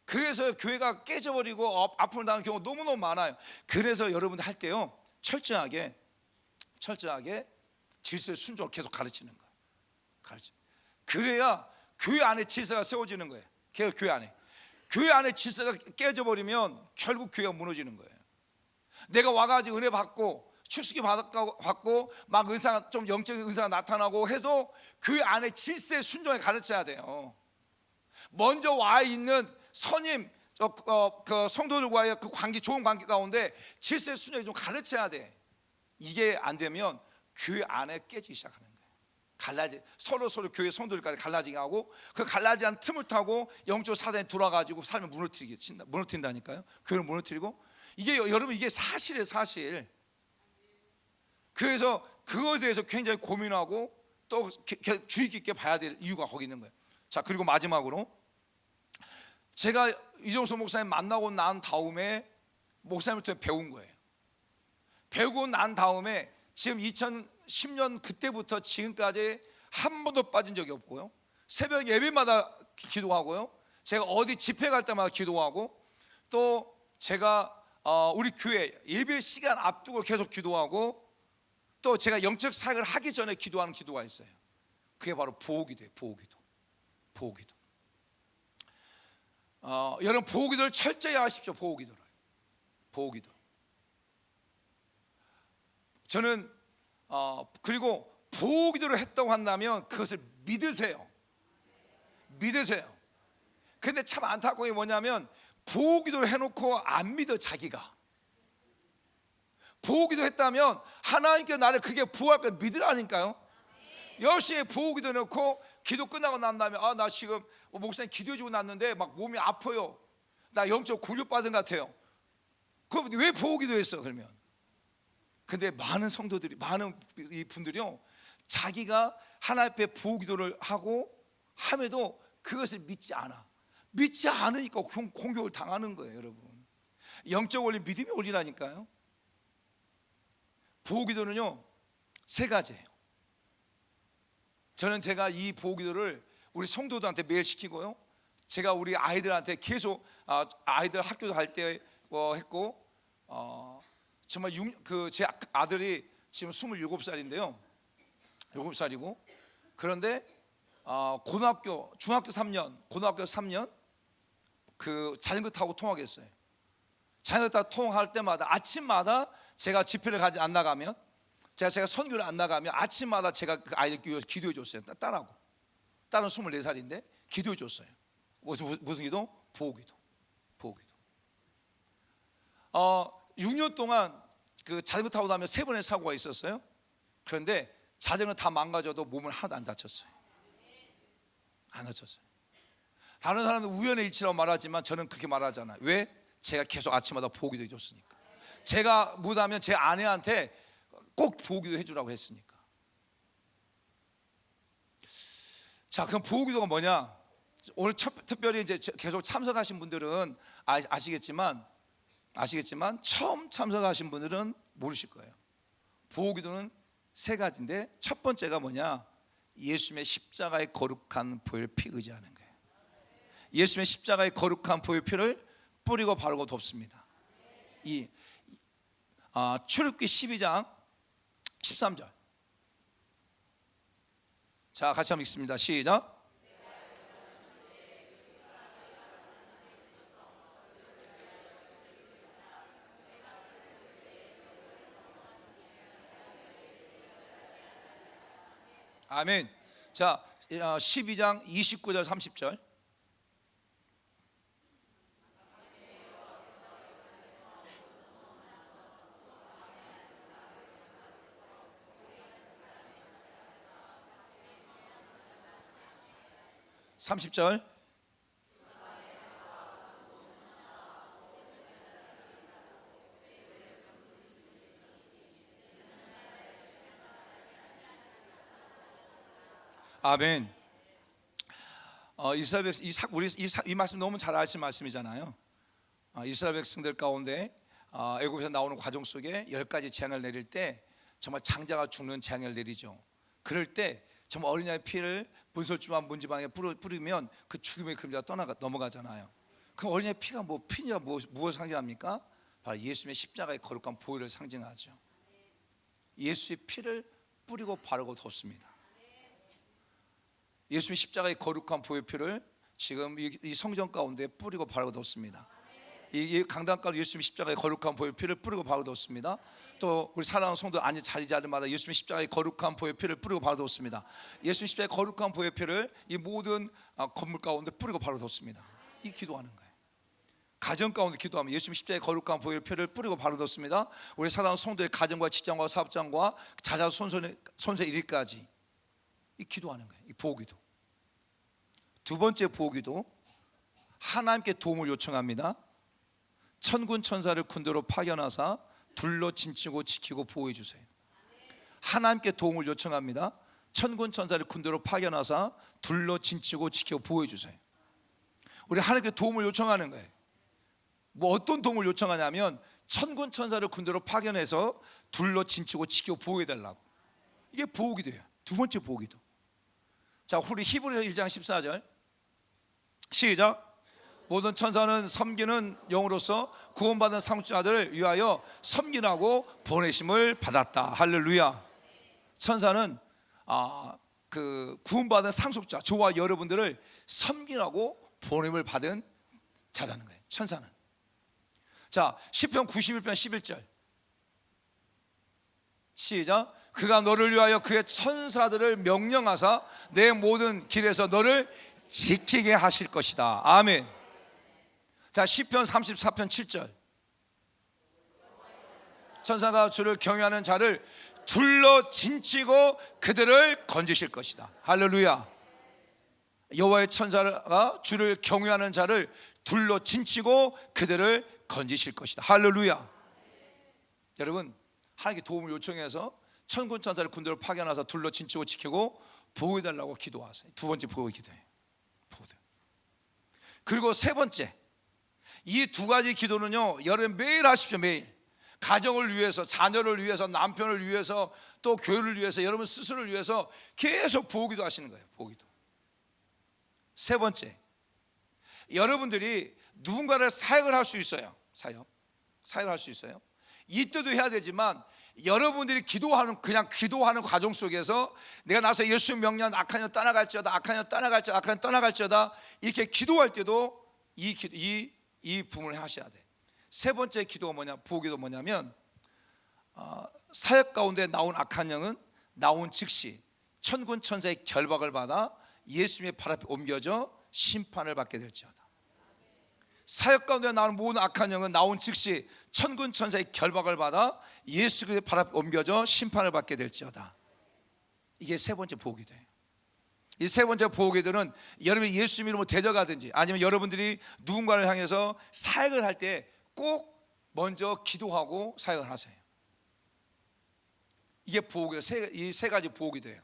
그래서 교회가 깨져버리고 앞으로 나가는 경우가 너무너무 많아요. 그래서 여러분들 할 때요, 철저하게 질서의 순종을 계속 가르치는 거예요. 그래야 교회 안에 질서가 세워지는 거예요. 교회 안에 질서가 깨져버리면 결국 교회가 무너지는 거예요. 내가 와가지고 은혜 받고 축식이 받고 막 은사가, 좀 영적인 은사가 나타나고 해도 교회 안에 질서의 순종에 가르쳐야 돼요. 먼저 와 있는 선임, 그 성도들과의 그 관계, 좋은 관계 가운데 질서의 순종을 좀 가르쳐야 돼. 이게 안 되면 교회 안에 깨지기 시작하는 거예요. 서로 교회 성도들까지 갈라지게 하고, 그 갈라지는 틈을 타고 영적 사단에 돌아가지고 삶을 무너뜨린다니까요. 교회를 무너뜨리고. 여러분, 이게 사실이에요, 사실. 그래서 그거에 대해서 굉장히 고민하고 또 주의 깊게 봐야 될 이유가 거기 있는 거예요. 자, 그리고 마지막으로 제가 이종수 목사님 만나고 난 다음에 목사님부터 배운 거예요. 배우고 난 다음에 지금 2010년 그때부터 지금까지 한 번도 빠진 적이 없고요. 새벽 예배마다 기도하고요. 제가 어디 집회 갈 때마다 기도하고, 또 제가 우리 교회 예배 시간 앞두고 계속 기도하고, 또 제가 영적 사역을 하기 전에 기도하는 기도가 있어요. 그게 바로 보호기도예요. 보호기도. 여러분, 보호기도를 철저히 하십시오. 보호기도. 저는 그리고 보호기도를 했다고 한다면 그것을 믿으세요. 근데 참 안타까운 게 뭐냐면, 보호기도를 해놓고 안 믿어. 자기가 보호기도 했다면 하나님께 나를 그게 보호할 걸 믿으라니까요. 열심히 보호기도 해놓고 기도 끝나고 난 다음에, 나 지금 목사님 기도해주고 났는데 막 몸이 아파요. 나 영적 공격받은 것 같아요. 그럼 왜 보호기도 했어? 그러면. 근데 많은 이 분들이요, 자기가 하나님 앞에 보호기도를 하고 함에도 그것을 믿지 않아. 믿지 않으니까 공격을 당하는 거예요, 여러분. 영적 원리, 믿음의 원리라니까요. 보호기도는요 3가지예요. 저는 제가 이 보호기도를 우리 성도들한테 매일 시키고요, 제가 우리 아이들한테 계속 아이들 학교도 갈 때 했고, 정말 제 아들이 지금 27살인데요 7살이고, 그런데 중학교 3년, 고등학교 3년 그 자전거 타고 통학했어요. 자전거 타고 통학할 때마다 아침마다 제가 집회를 가지 안 나가면, 제가 선교를 안 나가면 아침마다 제가 그 아이들 위해서 기도해 줬어요. 딸은 24살인데 기도해 줬어요. 무슨 기도? 보호기도. 6년 동안 그 자전거 타고 나면 3번의 사고가 있었어요. 그런데 자전거 다 망가져도 몸을 하나도 안 다쳤어요. 다른 사람은 우연의 일치라고 말하지만 저는 그렇게 말하잖아요. 왜? 제가 계속 아침마다 보호기도 해줬으니까. 제가 못하면 제 아내한테 꼭 보호기도 해주라고 했으니까. 자, 그럼 보호기도가 뭐냐? 오늘 특별히 이제 계속 참석하신 분들은 아시겠지만 처음 참석하신 분들은 모르실 거예요. 보호기도는 3가지인데, 첫 번째가 뭐냐? 예수님의 십자가의 거룩한 보혈 피 의지하는 거예요. 예수님의 십자가의 거룩한 보혈 피를 뿌리고 바르고 덮습니다. 출애굽기 12장 13절. 자, 같이 한번 읽습니다. 시작. 아멘. 자, 12장 29절 30절. 아멘. 이스라엘 백성, 이 말씀 너무 잘 아시는 말씀이잖아요. 이스라엘 백성들 가운데 애굽에서 나오는 과정 속에 10가지 재앙을 내릴 때 정말 장자가 죽는 재앙을 내리죠. 그럴 때 정말 어린아이 피를 문설주와 문지방에 뿌리면 그 죽음의 그림자가 넘어가잖아요. 그럼 어린아이 피가 피냐 무엇을 상징합니까? 바로 예수님의 십자가의 거룩한 보혈을 상징하죠. 예수의 피를 뿌리고 바르고 덮습니다. 예수님의 십자가의 거룩한 보혈 피를 지금 이 성전 가운데 뿌리고 바르고 덮습니다. 이 강단가로 예수님의 십자가의 거룩한 보혈 피를 뿌리고 바르고 덮습니다. 또 우리 사랑하는 성도 앉은 자리마다 예수님의 십자가의 거룩한 보혈 피를 뿌리고 바르고 덮습니다. 예수님의 십자가의 거룩한 보혈 피를 이 모든 건물 가운데 뿌리고 바르고 덮습니다. 이 기도하는 거예요. 가정 가운데 기도하면 예수님의 십자가의 거룩한 보혈 피를 뿌리고 바르고 덮습니다. 우리 사랑하는 성도의 가정과 직장과 사업장과 자자 손세 일까지 이 기도하는 거예요. 이 보호기도. 두 번째 보호기도, 하나님께 도움을 요청합니다. 천군 천사를 군대로 파견하사 둘러 진치고 지키고 보호해 주세요. 하나님께 도움을 요청합니다. 천군 천사를 군대로 파견하사 둘러 진치고 지키고 보호해 주세요. 우리 하나님께 도움을 요청하는 거예요. 어떤 도움을 요청하냐면 천군 천사를 군대로 파견해서 둘러 진치고 지키고 보호해 달라고. 이게 보호기도예요. 두 번째 보호기도. 자, 우리 히브리서 1장 14절 시작. 모든 천사는 섬기는 영으로서 구원받은 상속자들을 위하여 섬기라고 보내심을 받았다. 할렐루야. 천사는 그 구원받은 상속자, 저와 여러분들을 섬기라고 보냄을 받은 자라는 거예요. 천사는. 자, 시편 91편 11절 시작. 그가 너를 위하여 그의 천사들을 명령하사 내 모든 길에서 너를 지키게 하실 것이다. 아멘. 자, 시편 34편 7절 천사가 주를 경외하는 자를 둘러 진치고 그들을 건지실 것이다. 할렐루야. 여호와의 천사가 주를 경외하는 자를 둘러 진치고 그들을 건지실 것이다. 할렐루야. 여러분, 하나님께 도움을 요청해서 천군 천사를 군대로 파견하사 둘러 진치고 지키고 보호해달라고 기도하세요. 두 번째 보호 기도예요. 그리고 세 번째, 이 두 가지 기도는요, 여러분 매일 하십시오. 매일. 가정을 위해서, 자녀를 위해서, 남편을 위해서, 또 교회를 위해서, 여러분 스스로를 위해서 계속 보기도 하시는 거예요. 보기도. 세 번째, 여러분들이 누군가를 사역을 할 수 있어요. 사역을 할 수 있어요. 이때도 해야 되지만, 여러분들이 그냥 기도하는 과정 속에서 내가 나서 예수 명령 악한 년 떠나갈지어다, 악한 년 떠나갈지어다, 악한 년 떠나갈지어다, 이렇게 기도할 때도 이 부분을 하셔야 돼. 세 번째 기도가 보기도 뭐냐면, 사역 가운데 나온 악한 영은 나온 즉시 천군 천사의 결박을 받아 예수님의 발 앞에 옮겨져 심판을 받게 될지어다. 사역 가운데 나온 모든 악한 영은 나온 즉시 천군 천사의 결박을 받아 예수 그리스도의 발 앞에 옮겨져 심판을 받게 될지어다. 이게 세 번째 보기도예요. 이 세 번째 보기도는 여러분이 예수 이름으로 대적하든지 아니면 여러분들이 누군가를 향해서 사역을 할 때 꼭 먼저 기도하고 사역을 하세요. 이게 이 세 가지 보기도예요.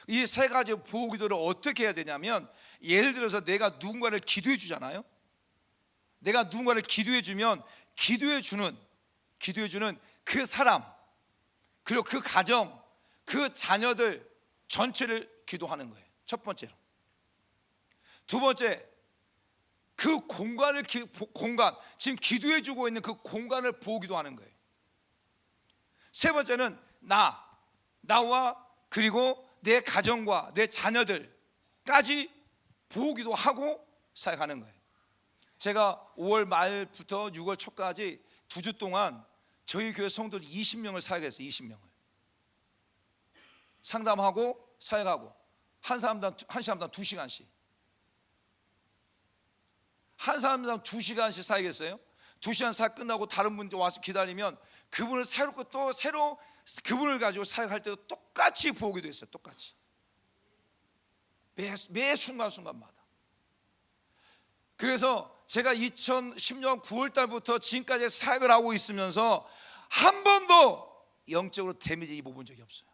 이 세 가지 보기도를 어떻게 해야 되냐면, 예를 들어서 내가 누군가를 기도해 주잖아요. 내가 누군가를 기도해 주면 기도해 주는 그 사람, 그리고 그 가정, 그 자녀들 전체를 기도하는 거예요. 첫 번째로. 두 번째, 그 공간, 지금 기도해 주고 있는 그 공간을 보기도 하는 거예요. 세 번째는 나와 그리고 내 가정과 내 자녀들까지 보기도 하고 사역하는 거예요. 제가 5월 말부터 6월 초까지 2주 동안 저희 교회 성도들 20명을 사역했어요. 20명을 상담하고 사역하고, 한 사람당 2시간씩, 한 사람당 2시간씩 사역했어요. 2시간 사역 끝나고 다른 분 와서 기다리면 그분을 새롭고 또 새로 그분을 가지고 사역할 때도 똑같이 보기도 했어요. 똑같이 매 순간순간마다. 그래서 제가 2010년 9월 달부터 지금까지 사역을 하고 있으면서 한 번도 영적으로 데미지 입어본 적이 없어요.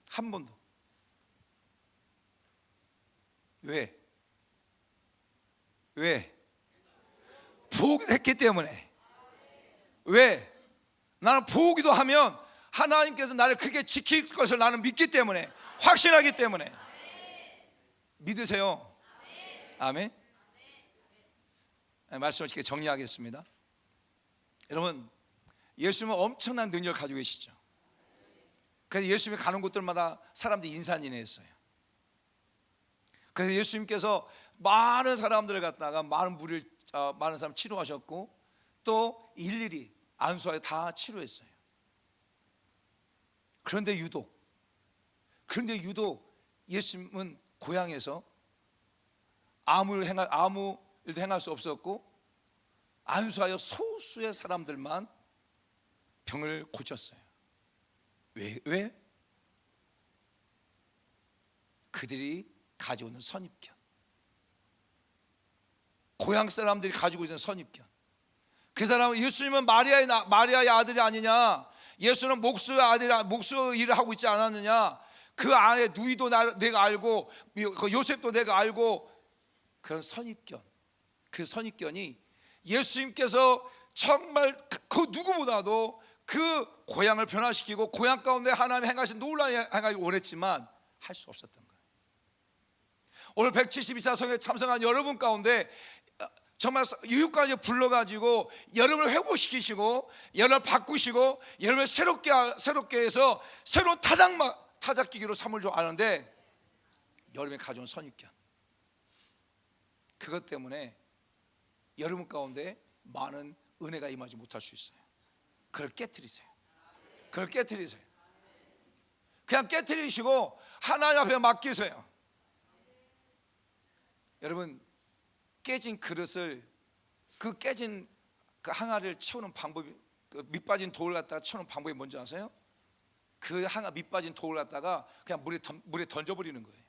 한 번도. 왜? 보기를 했기 때문에. 왜? 나는 보기도 하면 하나님께서 나를 크게 지킬 것을 나는 믿기 때문에, 확신하기 때문에. 믿으세요? 아멘. 말씀을 이렇게 정리하겠습니다. 여러분, 예수님은 엄청난 능력을 가지고 계시죠. 그래서 예수님이 가는 곳들마다 사람들이 인산인해했어요. 그래서 예수님께서 많은 사람들을 갖다가 많은 사람 치료하셨고, 또 일일이 안수하여 다 치료했어요. 그런데 유독 예수님은 고향에서 아무 일도 행할 수 없었고, 안수하여 소수의 사람들만 병을 고쳤어요. 왜? 그들이 가지고 있는 선입견, 고향 사람들이 가지고 있는 선입견. 그 사람은 예수님은 마리아의 아들이 아니냐, 예수는 목수 일을 하고 있지 않았느냐, 그 안에 누이도 내가 알고 요셉도 내가 알고, 그런 선입견, 그 선입견이 예수님께서 정말 그 누구보다도 그 고향을 변화시키고 고향 가운데 하나님의 행하신 놀라운 행하기 원했지만 할 수 없었던 거예요. 오늘 172차 성에 참석한 여러분 가운데 정말 이웃까지 불러가지고 여러분을 회복시키시고 여러분을 바꾸시고 여러분을 새롭게 해서 새로운 타작기기로 삼을 줄 아는데, 여러분이 가져온 선입견, 그것 때문에 여러분 가운데 많은 은혜가 임하지 못할 수 있어요. 그걸 깨트리세요. 그냥 깨트리시고 하나님 앞에 맡기세요. 여러분, 깨진 그릇을, 깨진 그 항아리를 채우는 방법이, 밑빠진 돌을 갖다가 채우는 방법이 뭔지 아세요? 그 밑빠진 돌을 갖다가 그냥 물에 던져버리는 거예요.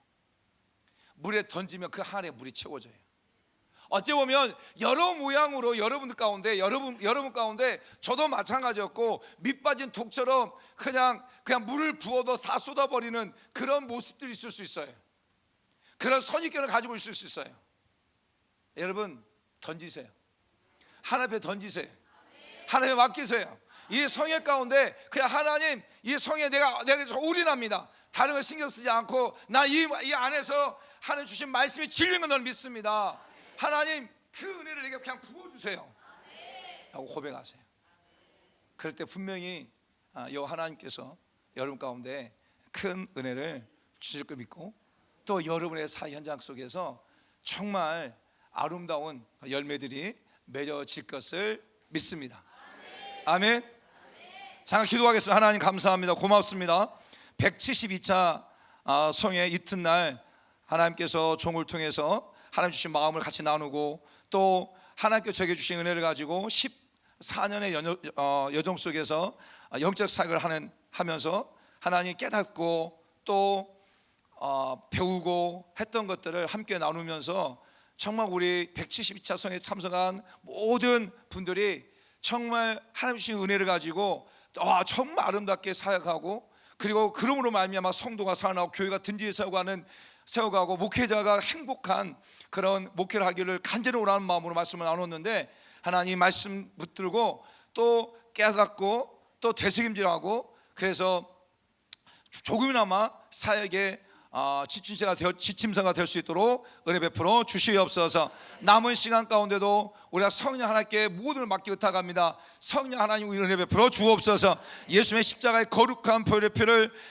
물에 던지면 그 항아리에 물이 채워져요. 어찌 보면 여러 모양으로 여러분 가운데 저도 마찬가지였고, 밑빠진 독처럼 그냥 물을 부어도 다 쏟아버리는 그런 모습들이 있을 수 있어요. 그런 선입견을 가지고 있을 수 있어요. 여러분, 던지세요. 하나님 앞에 던지세요. 하나님에 맡기세요. 이 성회 가운데 그냥 하나님, 이 성회 내가 올인합니다. 다른 거 신경 쓰지 않고 나 이 안에서 하나님 주신 말씀이 진리인 걸 믿습니다. 하나님, 그 은혜를 내게 그냥 부어주세요 라고 고백하세요. 그럴 때 분명히 하나님께서 여러분 가운데 큰 은혜를 주실 걸 믿고, 또 여러분의 사회 현장 속에서 정말 아름다운 열매들이 맺어질 것을 믿습니다. 아멘. 잠깐 기도하겠습니다. 하나님 감사합니다. 고맙습니다. 172차 성회 이튿날 하나님께서 종을 통해서 하나님 주신 마음을 같이 나누고, 또 하나님께서 저에게 주신 은혜를 가지고 14년의 여정 속에서 영적 사역을 하면서 하나님 깨닫고 또 배우고 했던 것들을 함께 나누면서 정말 우리 172차 성회에 참석한 모든 분들이 정말 하나님 주신 은혜를 가지고 정말 아름답게 사역하고, 그리고 그러므로 말미암아 성도가 살아나고 교회가 든지 세워가고 목회자가 행복한 그런 목회를 하기를 간절히 원하는 마음으로 말씀을 나눴는데, 하나님 말씀 붙들고 또 깨닫고 또 되새김질하고, 그래서 조금이나마 사역에 지침서가 될 수 있도록 은혜 베풀어 주시옵소서. 남은 시간 가운데도 우리가 성령 하나님께 모든 걸 맡기고 타갑니다. 성령 하나님 은혜 베풀어 주옵소서. 예수님의 십자가의 거룩한 보혈의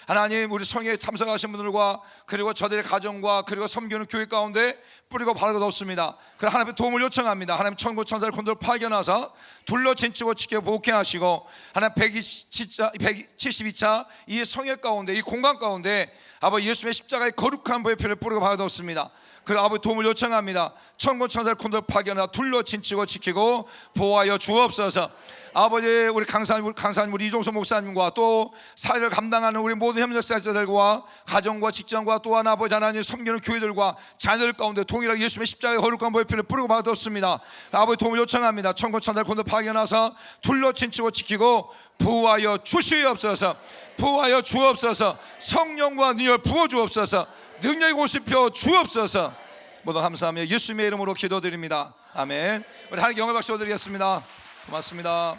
하나님 우리 성회에 참석하신 분들과 그리고 저들의 가정과 그리고 섬기는 교회 가운데 뿌리고 바르고 넣습니다. 그래 하나님의 도움을 요청합니다. 하나님 천국 천사를 곤돌 파견하사 둘러친치고 지켜 보호하시고, 하나님 172차 이 성회 가운데, 이 공간 가운데 아버지 예수님의 십자가의 거룩한 보혈을 뿌리고 바르고 넣습니다. 그래 아버지 도움을 요청합니다. 천군 천사를 곤돌 파견하사 둘러친치고 지키고 보호하여 주옵소서. 아버지 우리 강사님 우리 이종석 목사님과 또 사회를 감당하는 우리 모든 협력사자들과 가정과 직장과 또한 아버지 하나님 섬기는 교회들과 자녀들 가운데 동일하게 예수님의 십자가의 거룩한 보혈을 뿌리고 받았습니다. 아버지 도움을 요청합니다. 천군 천사를 곤돌 파견하사 둘러친치고 지키고 보호하여 주시옵소서. 보호하여 주옵소서. 성령과 능력을 부어 주옵소서. 능력이 오십혀 주옵소서. 모두 감사하며 예수님의 이름으로 기도드립니다. 아멘. 우리 하나님께 영광 박수 드리겠습니다. 고맙습니다.